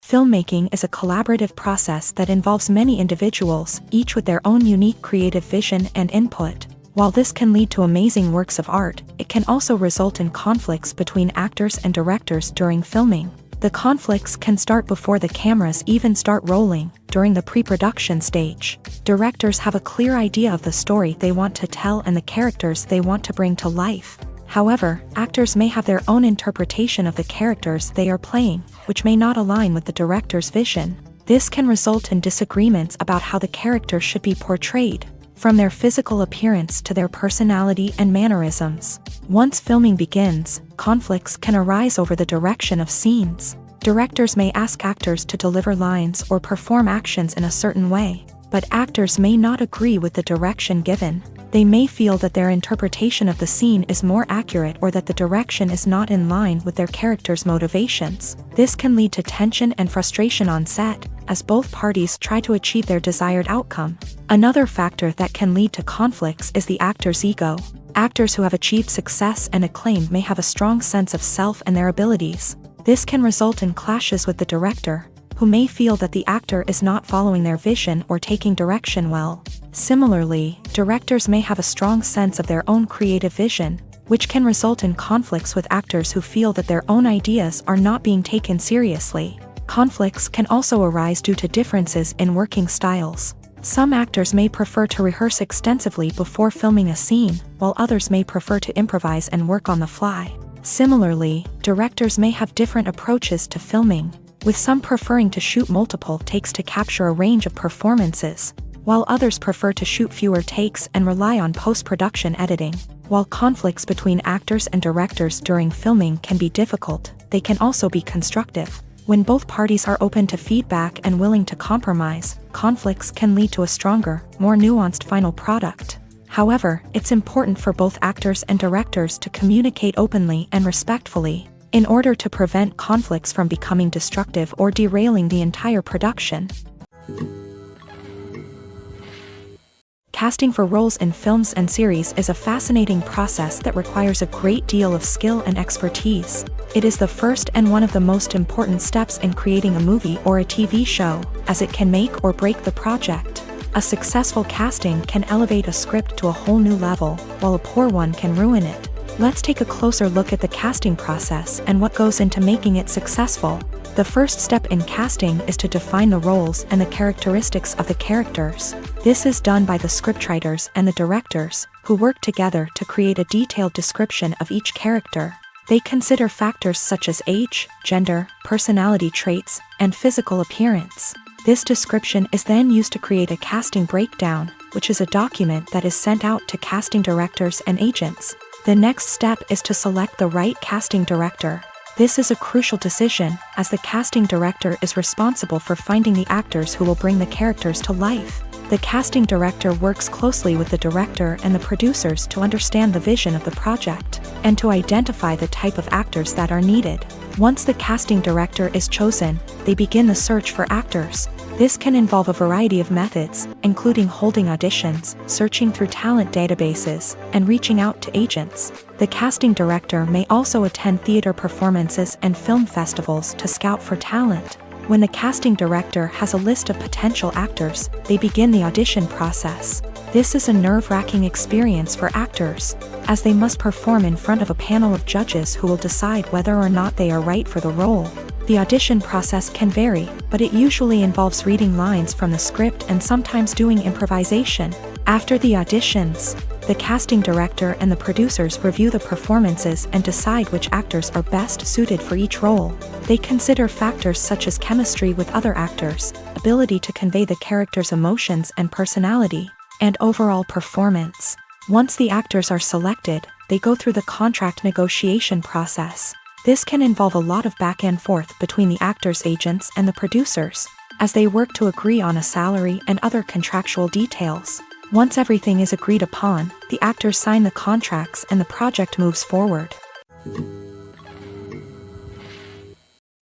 Filmmaking is a collaborative process that involves many individuals, each with their own unique creative vision and input. While this can lead to amazing works of art, it can also result in conflicts between actors and directors during filming. The conflicts can start before the cameras even start rolling, during the pre-production stage. Directors have a clear idea of the story they want to tell and the characters they want to bring to life. However, actors may have their own interpretation of the characters they are playing, which may not align with the director's vision. This can result in disagreements about how the character should be portrayed, from their physical appearance to their personality and mannerisms. Once filming begins, conflicts can arise over the direction of scenes. Directors may ask actors to deliver lines or perform actions in a certain way, but actors may not agree with the direction given. They may feel that their interpretation of the scene is more accurate or that the direction is not in line with their character's motivations. This can lead to tension and frustration on set, as both parties try to achieve their desired outcome. Another factor that can lead to conflicts is the actor's ego. Actors who have achieved success and acclaim may have a strong sense of self and their abilities. This can result in clashes with the director, who may feel that the actor is not following their vision or taking direction well. Similarly, directors may have a strong sense of their own creative vision, which can result in conflicts with actors who feel that their own ideas are not being taken seriously. Conflicts can also arise due to differences in working styles. Some actors may prefer to rehearse extensively before filming a scene, while others may prefer to improvise and work on the fly. Similarly, directors may have different approaches to filming, with some preferring to shoot multiple takes to capture a range of performances, while others prefer to shoot fewer takes and rely on post-production editing. While conflicts between actors and directors during filming can be difficult, they can also be constructive. When both parties are open to feedback and willing to compromise, conflicts can lead to a stronger, more nuanced final product. However, it's important for both actors and directors to communicate openly and respectfully, in order to prevent conflicts from becoming destructive or derailing the entire production. Casting for roles in films and series is a fascinating process that requires a great deal of skill and expertise. It is the first and one of the most important steps in creating a movie or a TV show, as it can make or break the project. A successful casting can elevate a script to a whole new level, while a poor one can ruin it. Let's take a closer look at the casting process and what goes into making it successful. The first step in casting is to define the roles and the characteristics of the characters. This is done by the scriptwriters and the directors, who work together to create a detailed description of each character. They consider factors such as age, gender, personality traits, and physical appearance. This description is then used to create a casting breakdown, which is a document that is sent out to casting directors and agents. The next step is to select the right casting director. This is a crucial decision, as the casting director is responsible for finding the actors who will bring the characters to life. The casting director works closely with the director and the producers to understand the vision of the project, and to identify the type of actors that are needed. Once the casting director is chosen, they begin the search for actors. This can involve a variety of methods, including holding auditions, searching through talent databases, and reaching out to agents. The casting director may also attend theater performances and film festivals to scout for talent. When the casting director has a list of potential actors, they begin the audition process. This is a nerve-wracking experience for actors, as they must perform in front of a panel of judges who will decide whether or not they are right for the role. The audition process can vary, but it usually involves reading lines from the script and sometimes doing improvisation. After the auditions, the casting director and the producers review the performances and decide which actors are best suited for each role. They consider factors such as chemistry with other actors, ability to convey the character's emotions and personality, and overall performance. Once the actors are selected, they go through the contract negotiation process. This can involve a lot of back and forth between the actors' agents and the producers, as they work to agree on a salary and other contractual details. Once everything is agreed upon, the actors sign the contracts and the project moves forward.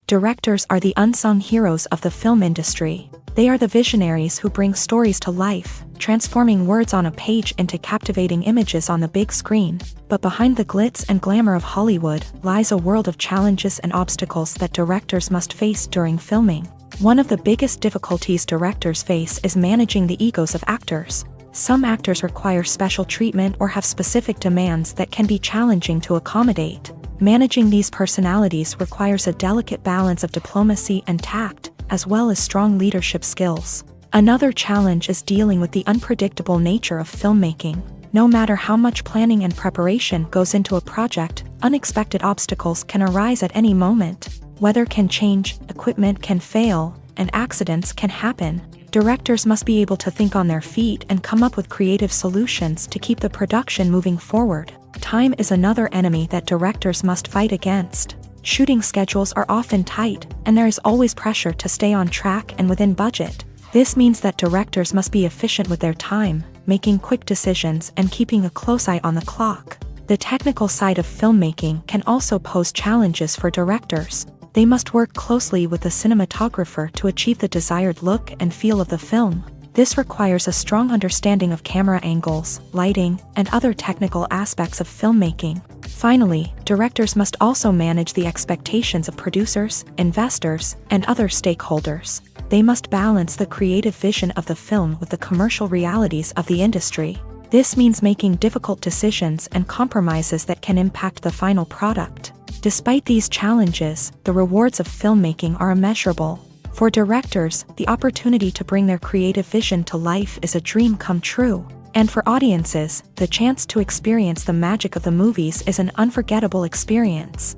Directors are the unsung heroes of the film industry. They are the visionaries who bring stories to life, transforming words on a page into captivating images on the big screen. But behind the glitz and glamour of Hollywood lies a world of challenges and obstacles that directors must face during filming. One of the biggest difficulties directors face is managing the egos of actors. Some actors require special treatment or have specific demands that can be challenging to accommodate. Managing these personalities requires a delicate balance of diplomacy and tact, as well as strong leadership skills. Another challenge is dealing with the unpredictable nature of filmmaking. No matter how much planning and preparation goes into a project, unexpected obstacles can arise at any moment. Weather can change, equipment can fail, and accidents can happen. Directors must be able to think on their feet and come up with creative solutions to keep the production moving forward. Time is another enemy that directors must fight against. Shooting schedules are often tight, and there is always pressure to stay on track and within budget. This means that directors must be efficient with their time, making quick decisions and keeping a close eye on the clock. The technical side of filmmaking can also pose challenges for directors. They must work closely with the cinematographer to achieve the desired look and feel of the film. This requires a strong understanding of camera angles, lighting, and other technical aspects of filmmaking. Finally, directors must also manage the expectations of producers, investors, and other stakeholders. They must balance the creative vision of the film with the commercial realities of the industry. This means making difficult decisions and compromises that can impact the final product. Despite these challenges, the rewards of filmmaking are immeasurable. For directors, the opportunity to bring their creative vision to life is a dream come true. And for audiences, the chance to experience the magic of the movies is an unforgettable experience.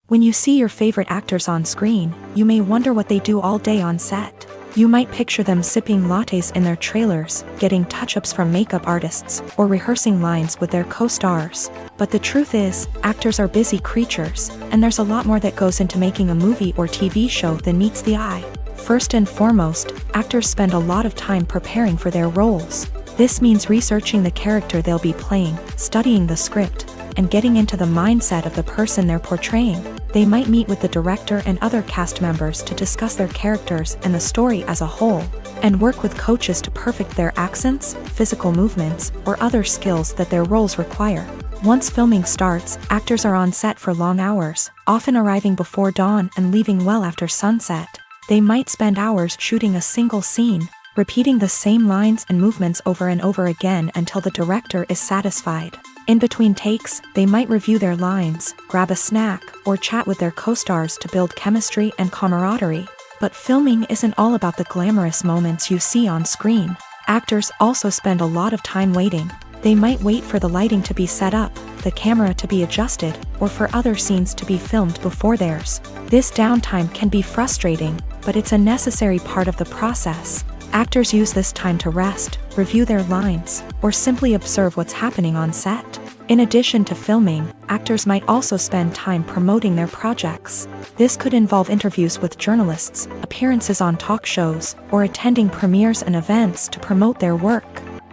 When you see your favorite actors on screen, you may wonder what they do all day on set. You might picture them sipping lattes in their trailers, getting touch-ups from makeup artists, or rehearsing lines with their co-stars. But the truth is, actors are busy creatures, and there's a lot more that goes into making a movie or TV show than meets the eye. First and foremost, actors spend a lot of time preparing for their roles. This means researching the character they'll be playing, studying the script, and getting into the mindset of the person they're portraying. They might meet with the director and other cast members to discuss their characters and the story as a whole, and work with coaches to perfect their accents, physical movements, or other skills that their roles require. Once filming starts, actors are on set for long hours, often arriving before dawn and leaving well after sunset. They might spend hours shooting a single scene, repeating the same lines and movements over and over again until the director is satisfied. In between takes, they might review their lines, grab a snack, or chat with their co-stars to build chemistry and camaraderie. But filming isn't all about the glamorous moments you see on screen. Actors also spend a lot of time waiting. They might wait for the lighting to be set up, the camera to be adjusted, or for other scenes to be filmed before theirs. This downtime can be frustrating, but it's a necessary part of the process. Actors use this time to rest, review their lines, or simply observe what's happening on set. In addition to filming, actors might also spend time promoting their projects. This could involve interviews with journalists, appearances on talk shows, or attending premieres and events to promote their work.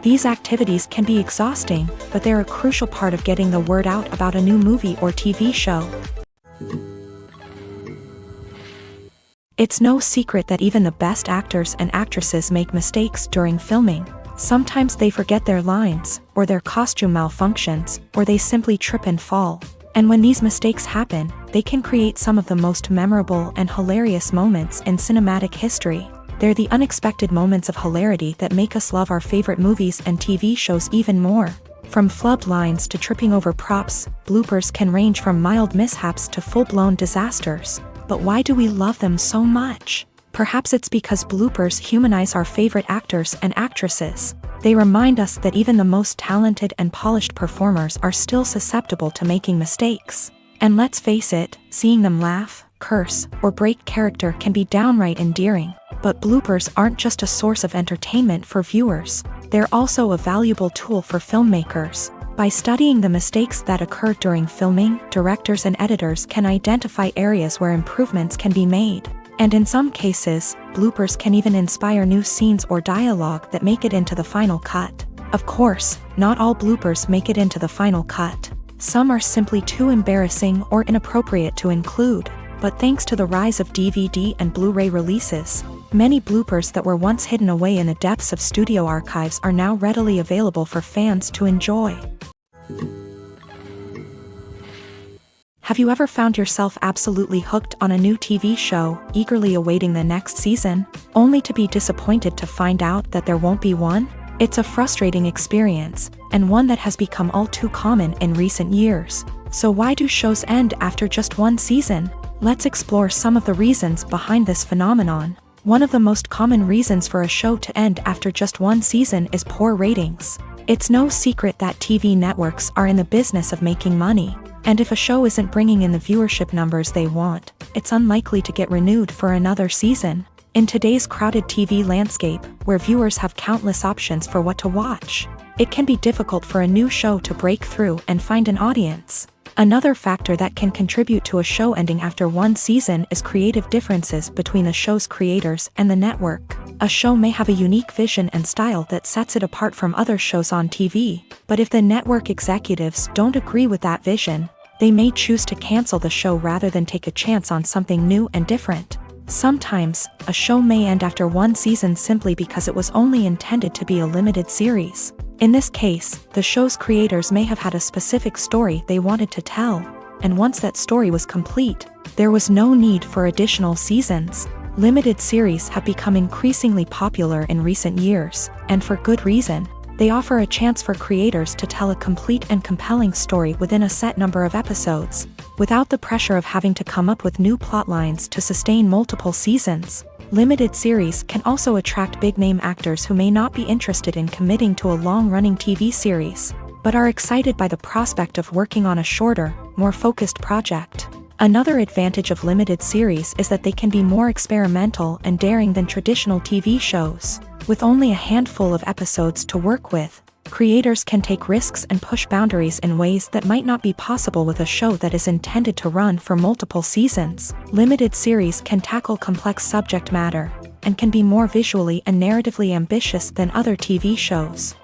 These activities can be exhausting, but they're a crucial part of getting the word out about a new movie or TV show. It's no secret that even the best actors and actresses make mistakes during filming. Sometimes they forget their lines, or their costume malfunctions, or they simply trip and fall. And when these mistakes happen, they can create some of the most memorable and hilarious moments in cinematic history. They're the unexpected moments of hilarity that make us love our favorite movies and TV shows even more. From flubbed lines to tripping over props, bloopers can range from mild mishaps to full-blown disasters. But why do we love them so much? Perhaps it's because bloopers humanize our favorite actors and actresses. They remind us that even the most talented and polished performers are still susceptible to making mistakes. And let's face it, seeing them laugh, curse, or break character can be downright endearing. But bloopers aren't just a source of entertainment for viewers. They're also a valuable tool for filmmakers. By studying the mistakes that occur during filming, directors and editors can identify areas where improvements can be made. And in some cases, bloopers can even inspire new scenes or dialogue that make it into the final cut. Of course, not all bloopers make it into the final cut. Some are simply too embarrassing or inappropriate to include. but thanks to the rise of DVD and Blu-ray releases, many bloopers that were once hidden away in the depths of studio archives are now readily available for fans to enjoy. Have you ever found yourself absolutely hooked on a new TV show, eagerly awaiting the next season, only to be disappointed to find out that there won't be one? It's a frustrating experience, and one that has become all too common in recent years. So why do shows end after just one season? Let's explore some of the reasons behind this phenomenon. One of the most common reasons for a show to end after just one season is poor ratings. It's no secret that TV networks are in the business of making money. And if a show isn't bringing in the viewership numbers they want, it's unlikely to get renewed for another season. In today's crowded TV landscape, where viewers have countless options for what to watch, it can be difficult for a new show to break through and find an audience. Another factor that can contribute to a show ending after one season is creative differences between the show's creators and the network. A show may have a unique vision and style that sets it apart from other shows on TV, but if the network executives don't agree with that vision, they may choose to cancel the show rather than take a chance on something new and different. Sometimes, a show may end after one season simply because it was only intended to be a limited series. In this case, the show's creators may have had a specific story they wanted to tell, and once that story was complete, there was no need for additional seasons. Limited series have become increasingly popular in recent years, and for good reason. They offer a chance for creators to tell a complete and compelling story within a set number of episodes, without the pressure of having to come up with new plotlines to sustain multiple seasons. Limited series can also attract big-name actors who may not be interested in committing to a long-running TV series, but are excited by the prospect of working on a shorter, more focused project. Another advantage of limited series is that they can be more experimental and daring than traditional TV shows. With only a handful of episodes to work with, creators can take risks and push boundaries in ways that might not be possible with a show that is intended to run for multiple seasons. Limited series can tackle complex subject matter, and can be more visually and narratively ambitious than other TV shows.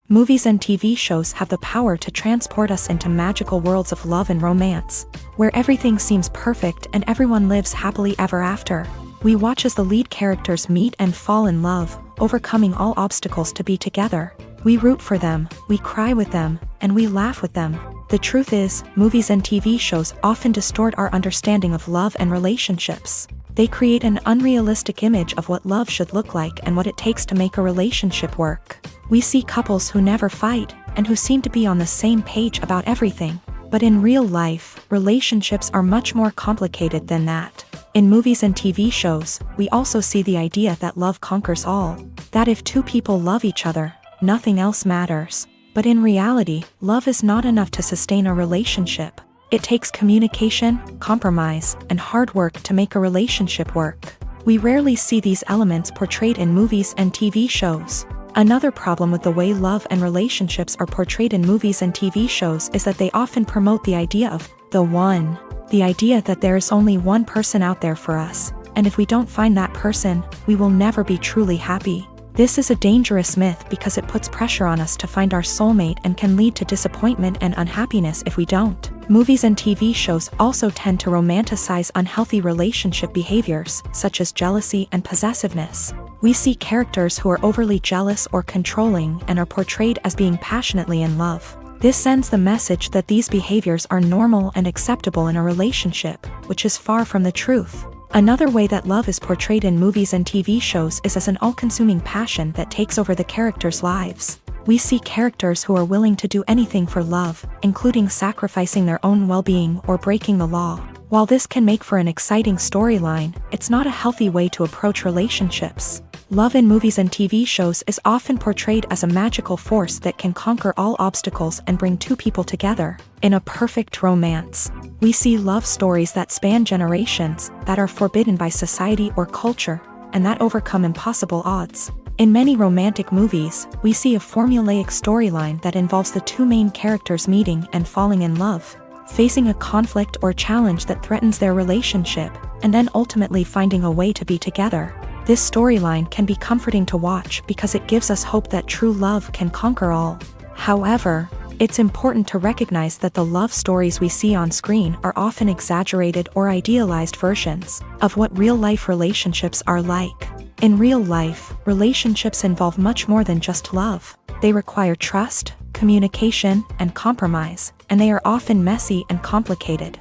Movies and TV shows have the power to transport us into magical worlds of love and romance, where everything seems perfect and everyone lives happily ever after. We watch as the lead characters meet and fall in love, overcoming all obstacles to be together. We root for them, we cry with them, and we laugh with them. The truth is, movies and TV shows often distort our understanding of love and relationships. They create an unrealistic image of what love should look like and what it takes to make a relationship work. We see couples who never fight, and who seem to be on the same page about everything. But in real life, relationships are much more complicated than that. In movies and TV shows, we also see the idea that love conquers all. That if two people love each other, nothing else matters. But in reality, love is not enough to sustain a relationship. It takes communication, compromise, and hard work to make a relationship work. We rarely see these elements portrayed in movies and TV shows. Another problem with the way love and relationships are portrayed in movies and TV shows is that they often promote the idea of the one. The idea that there is only one person out there for us, and if we don't find that person, we will never be truly happy. This is a dangerous myth because it puts pressure on us to find our soulmate and can lead to disappointment and unhappiness if we don't. Movies and TV shows also tend to romanticize unhealthy relationship behaviors, such as jealousy and possessiveness. We see characters who are overly jealous or controlling and are portrayed as being passionately in love. This sends the message that these behaviors are normal and acceptable in a relationship, which is far from the truth. Another way that love is portrayed in movies and TV shows is as an all-consuming passion that takes over the characters' lives. We see characters who are willing to do anything for love, including sacrificing their own well-being or breaking the law. While this can make for an exciting storyline, it's not a healthy way to approach relationships. Love in movies and TV shows is often portrayed as a magical force that can conquer all obstacles and bring two people together. In a perfect romance, we see love stories that span generations, that are forbidden by society or culture, and that overcome impossible odds. In many romantic movies, we see a formulaic storyline that involves the two main characters meeting and falling in love, facing a conflict or challenge that threatens their relationship, and then ultimately finding a way to be together. This storyline can be comforting to watch because it gives us hope that true love can conquer all. However, It's important to recognize that the love stories we see on screen are often exaggerated or idealized versions of what real-life relationships are like. In real life, relationships involve much more than just love. They require trust, communication, and compromise, and they are often messy and complicated.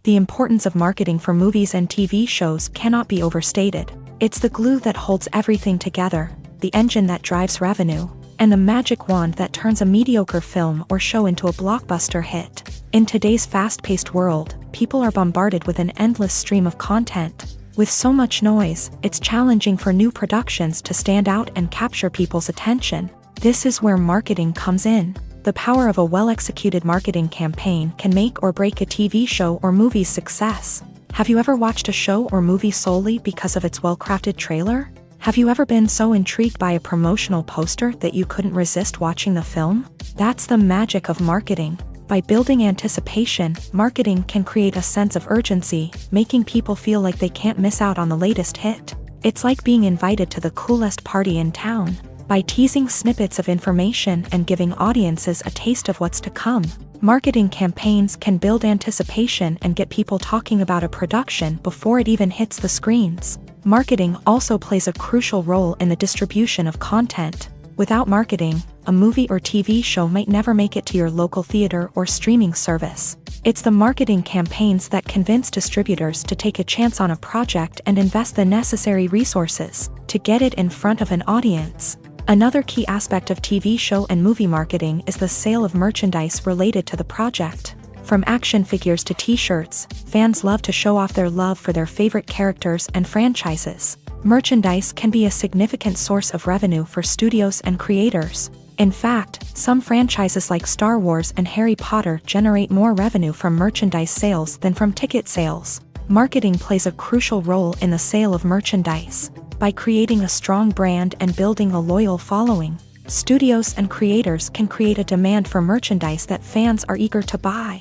The importance of marketing for movies and TV shows cannot be overstated. It's the glue that holds everything together, the engine that drives revenue, and the magic wand that turns a mediocre film or show into a blockbuster hit. In today's fast-paced world, people are bombarded with an endless stream of content. With so much noise, it's challenging for new productions to stand out and capture people's attention. This is where marketing comes in. The power of a well-executed marketing campaign can make or break a TV show or movie's success. Have you ever watched a show or movie solely because of its well-crafted trailer? Have you ever been so intrigued by a promotional poster that you couldn't resist watching the film? That's the magic of marketing. By building anticipation, marketing can create a sense of urgency, making people feel like they can't miss out on the latest hit. It's like being invited to the coolest party in town. By teasing snippets of information and giving audiences a taste of what's to come, marketing campaigns can build anticipation and get people talking about a production before it even hits the screens. Marketing also plays a crucial role in the distribution of content. Without marketing, a movie or TV show might never make it to your local theater or streaming service. It's the marketing campaigns that convince distributors to take a chance on a project and invest the necessary resources to get it in front of an audience. Another key aspect of TV show and movie marketing is the sale of merchandise related to the project. From action figures to t-shirts, fans love to show off their love for their favorite characters and franchises. Merchandise can be a significant source of revenue for studios and creators. In fact, some franchises like Star Wars and Harry Potter generate more revenue from merchandise sales than from ticket sales. Marketing plays a crucial role in the sale of merchandise. By creating a strong brand and building a loyal following, studios and creators can create a demand for merchandise that fans are eager to buy.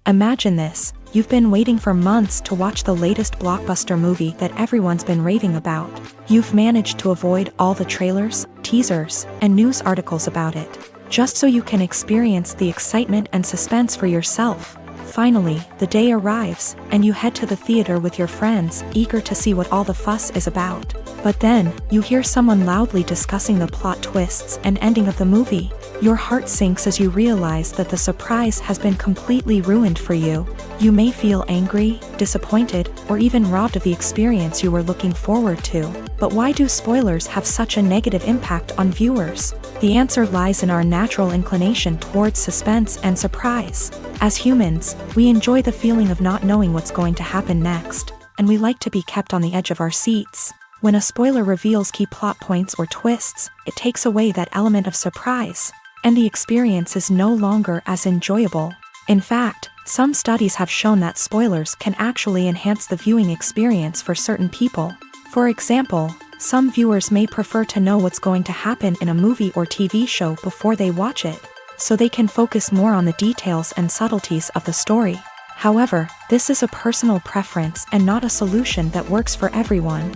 Imagine this. You've been waiting for months to watch the latest blockbuster movie that everyone's been raving about. You've managed to avoid all the trailers, teasers, and news articles about it, just so you can experience the excitement and suspense for yourself. Finally, the day arrives, and you head to the theater with your friends, eager to see what all the fuss is about. But then, you hear someone loudly discussing the plot twists and ending of the movie. Your heart sinks as you realize that the surprise has been completely ruined for you. You may feel angry, disappointed, or even robbed of the experience you were looking forward to. But why do spoilers have such a negative impact on viewers? The answer lies in our natural inclination towards suspense and surprise. As humans, we enjoy the feeling of not knowing what's going to happen next, and we like to be kept on the edge of our seats. When a spoiler reveals key plot points or twists, it takes away that element of surprise, and the experience is no longer as enjoyable. In fact, some studies have shown that spoilers can actually enhance the viewing experience for certain people. For example, some viewers may prefer to know what's going to happen in a movie or TV show before they watch it, so they can focus more on the details and subtleties of the story. However, this is a personal preference and not a solution that works for everyone.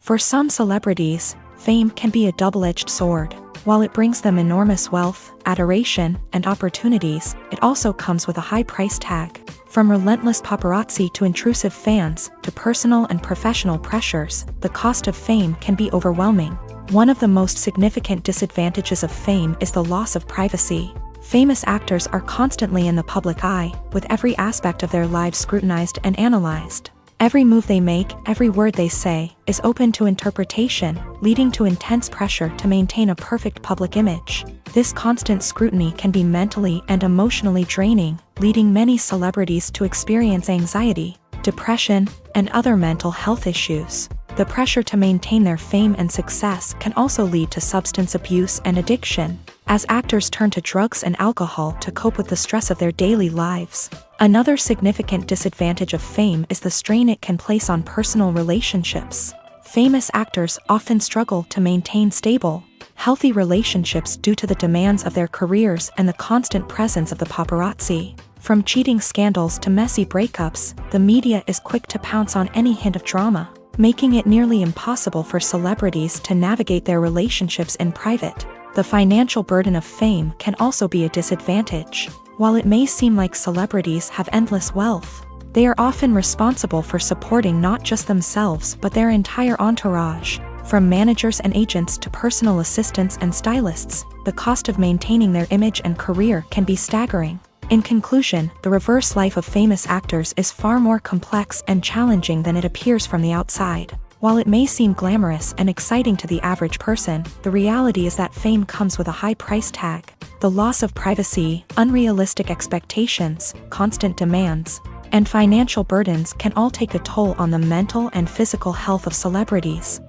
For some celebrities, fame can be a double-edged sword. While it brings them enormous wealth, adoration, and opportunities, it also comes with a high price tag. From relentless paparazzi to intrusive fans, to personal and professional pressures, the cost of fame can be overwhelming. One of the most significant disadvantages of fame is the loss of privacy. Famous actors are constantly in the public eye, with every aspect of their lives scrutinized and analyzed. Every move they make, every word they say, is open to interpretation, leading to intense pressure to maintain a perfect public image. This constant scrutiny can be mentally and emotionally draining, leading many celebrities to experience anxiety, depression, and other mental health issues. The pressure to maintain their fame and success can also lead to substance abuse and addiction, as actors turn to drugs and alcohol to cope with the stress of their daily lives. Another significant disadvantage of fame is the strain it can place on personal relationships. Famous actors often struggle to maintain stable, healthy relationships due to the demands of their careers and the constant presence of the paparazzi. From cheating scandals to messy breakups, the media is quick to pounce on any hint of drama, making it nearly impossible for celebrities to navigate their relationships in private. The financial burden of fame can also be a disadvantage. While it may seem like celebrities have endless wealth, they are often responsible for supporting not just themselves but their entire entourage. From managers and agents to personal assistants and stylists, the cost of maintaining their image and career can be staggering. In conclusion, the reverse life of famous actors is far more complex and challenging than it appears from the outside. While it may seem glamorous and exciting to the average person, the reality is that fame comes with a high price tag. The loss of privacy, unrealistic expectations, constant demands, and financial burdens can all take a toll on the mental and physical health of celebrities.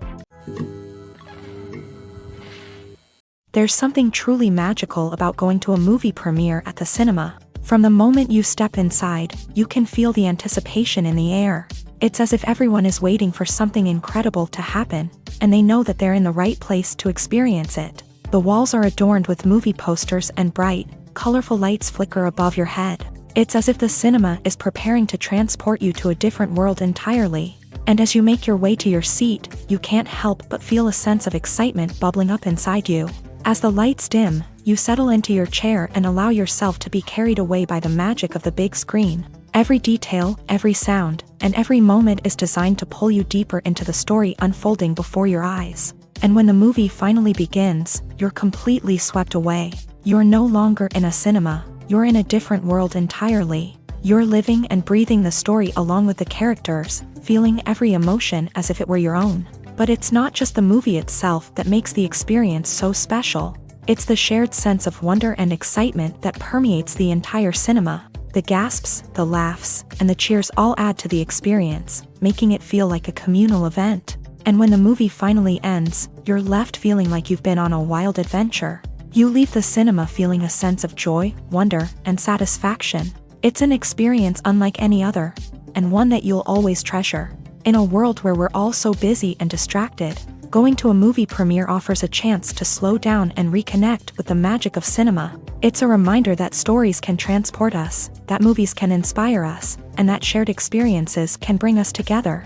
There's something truly magical about going to a movie premiere at the cinema. From the moment you step inside, you can feel the anticipation in the air. It's as if everyone is waiting for something incredible to happen, and they know that they're in the right place to experience it. The walls are adorned with movie posters and bright, colorful lights flicker above your head. It's as if the cinema is preparing to transport you to a different world entirely. And as you make your way to your seat, you can't help but feel a sense of excitement bubbling up inside you. As the lights dim, you settle into your chair and allow yourself to be carried away by the magic of the big screen. Every detail, every sound, and every moment is designed to pull you deeper into the story unfolding before your eyes. And when the movie finally begins, you're completely swept away. You're no longer in a cinema, you're in a different world entirely. You're living and breathing the story along with the characters, feeling every emotion as if it were your own. But it's not just the movie itself that makes the experience so special. It's the shared sense of wonder and excitement that permeates the entire cinema. The gasps, the laughs, and the cheers all add to the experience, making it feel like a communal event. And when the movie finally ends, you're left feeling like you've been on a wild adventure. You leave the cinema feeling a sense of joy, wonder, and satisfaction. It's an experience unlike any other, and one that you'll always treasure. In a world where we're all so busy and distracted, going to a movie premiere offers a chance to slow down and reconnect with the magic of cinema. It's a reminder that stories can transport us, that movies can inspire us, and that shared experiences can bring us together.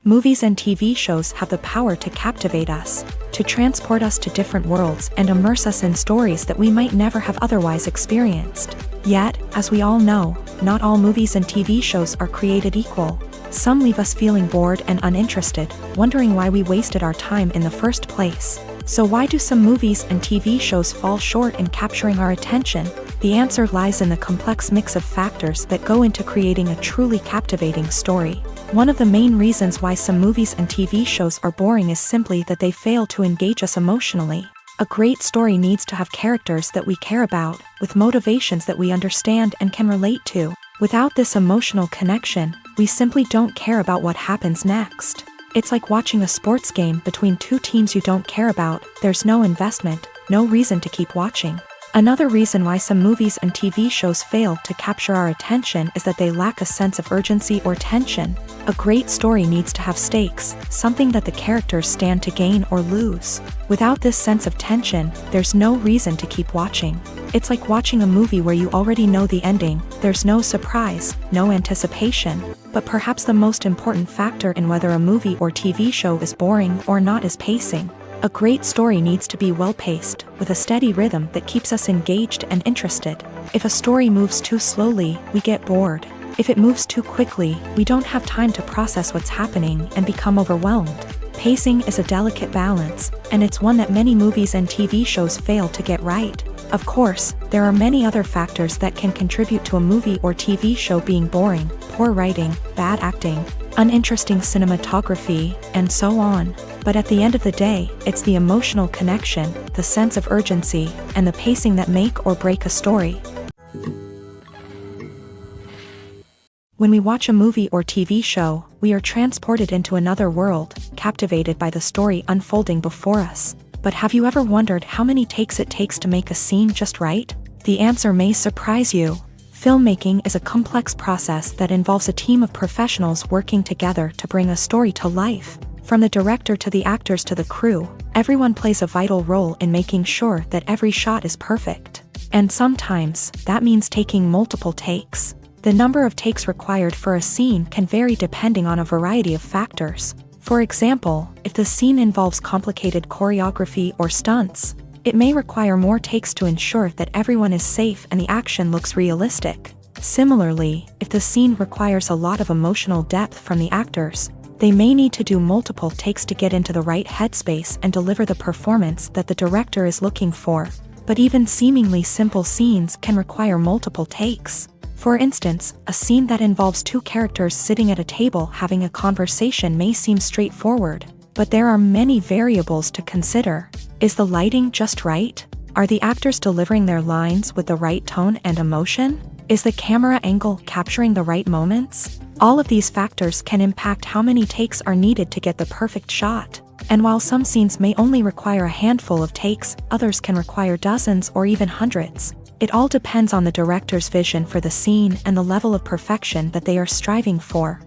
Movies and TV shows have the power to captivate us, to transport us to different worlds and immerse us in stories that we might never have otherwise experienced. Yet, as we all know, not all movies and TV shows are created equal. Some leave us feeling bored and uninterested, wondering why we wasted our time in the first place. So why do some movies and TV shows fall short in capturing our attention? The answer lies in the complex mix of factors that go into creating a truly captivating story. One of the main reasons why some movies and TV shows are boring is simply that they fail to engage us emotionally. A great story needs to have characters that we care about, with motivations that we understand and can relate to. Without this emotional connection, we simply don't care about what happens next. It's like watching a sports game between two teams you don't care about. There's no investment, no reason to keep watching. Another reason why some movies and TV shows fail to capture our attention is that they lack a sense of urgency or tension. A great story needs to have stakes, something that the characters stand to gain or lose. Without this sense of tension, there's no reason to keep watching. It's like watching a movie where you already know the ending. There's no surprise, no anticipation. But perhaps the most important factor in whether a movie or TV show is boring or not is pacing. A great story needs to be well-paced, with a steady rhythm that keeps us engaged and interested. If a story moves too slowly, we get bored. If it moves too quickly, we don't have time to process what's happening and become overwhelmed. Pacing is a delicate balance, and it's one that many movies and TV shows fail to get right. Of course, there are many other factors that can contribute to a movie or TV show being boring: poor writing, bad acting, uninteresting cinematography, and so on. But at the end of the day, it's the emotional connection, the sense of urgency, and the pacing that make or break a story. When we watch a movie or TV show, we are transported into another world, captivated by the story unfolding before us. But have you ever wondered how many takes it takes to make a scene just right? The answer may surprise you. Filmmaking is a complex process that involves a team of professionals working together to bring a story to life. From the director to the actors to the crew, everyone plays a vital role in making sure that every shot is perfect. And sometimes, that means taking multiple takes. The number of takes required for a scene can vary depending on a variety of factors. For example, if the scene involves complicated choreography or stunts, it may require more takes to ensure that everyone is safe and the action looks realistic. Similarly, if the scene requires a lot of emotional depth from the actors, they may need to do multiple takes to get into the right headspace and deliver the performance that the director is looking for. But even seemingly simple scenes can require multiple takes. For instance, a scene that involves two characters sitting at a table having a conversation may seem straightforward, but there are many variables to consider. Is the lighting just right? Are the actors delivering their lines with the right tone and emotion? Is the camera angle capturing the right moments? All of these factors can impact how many takes are needed to get the perfect shot. And while some scenes may only require a handful of takes, others can require dozens or even hundreds. It all depends on the director's vision for the scene and the level of perfection that they are striving for.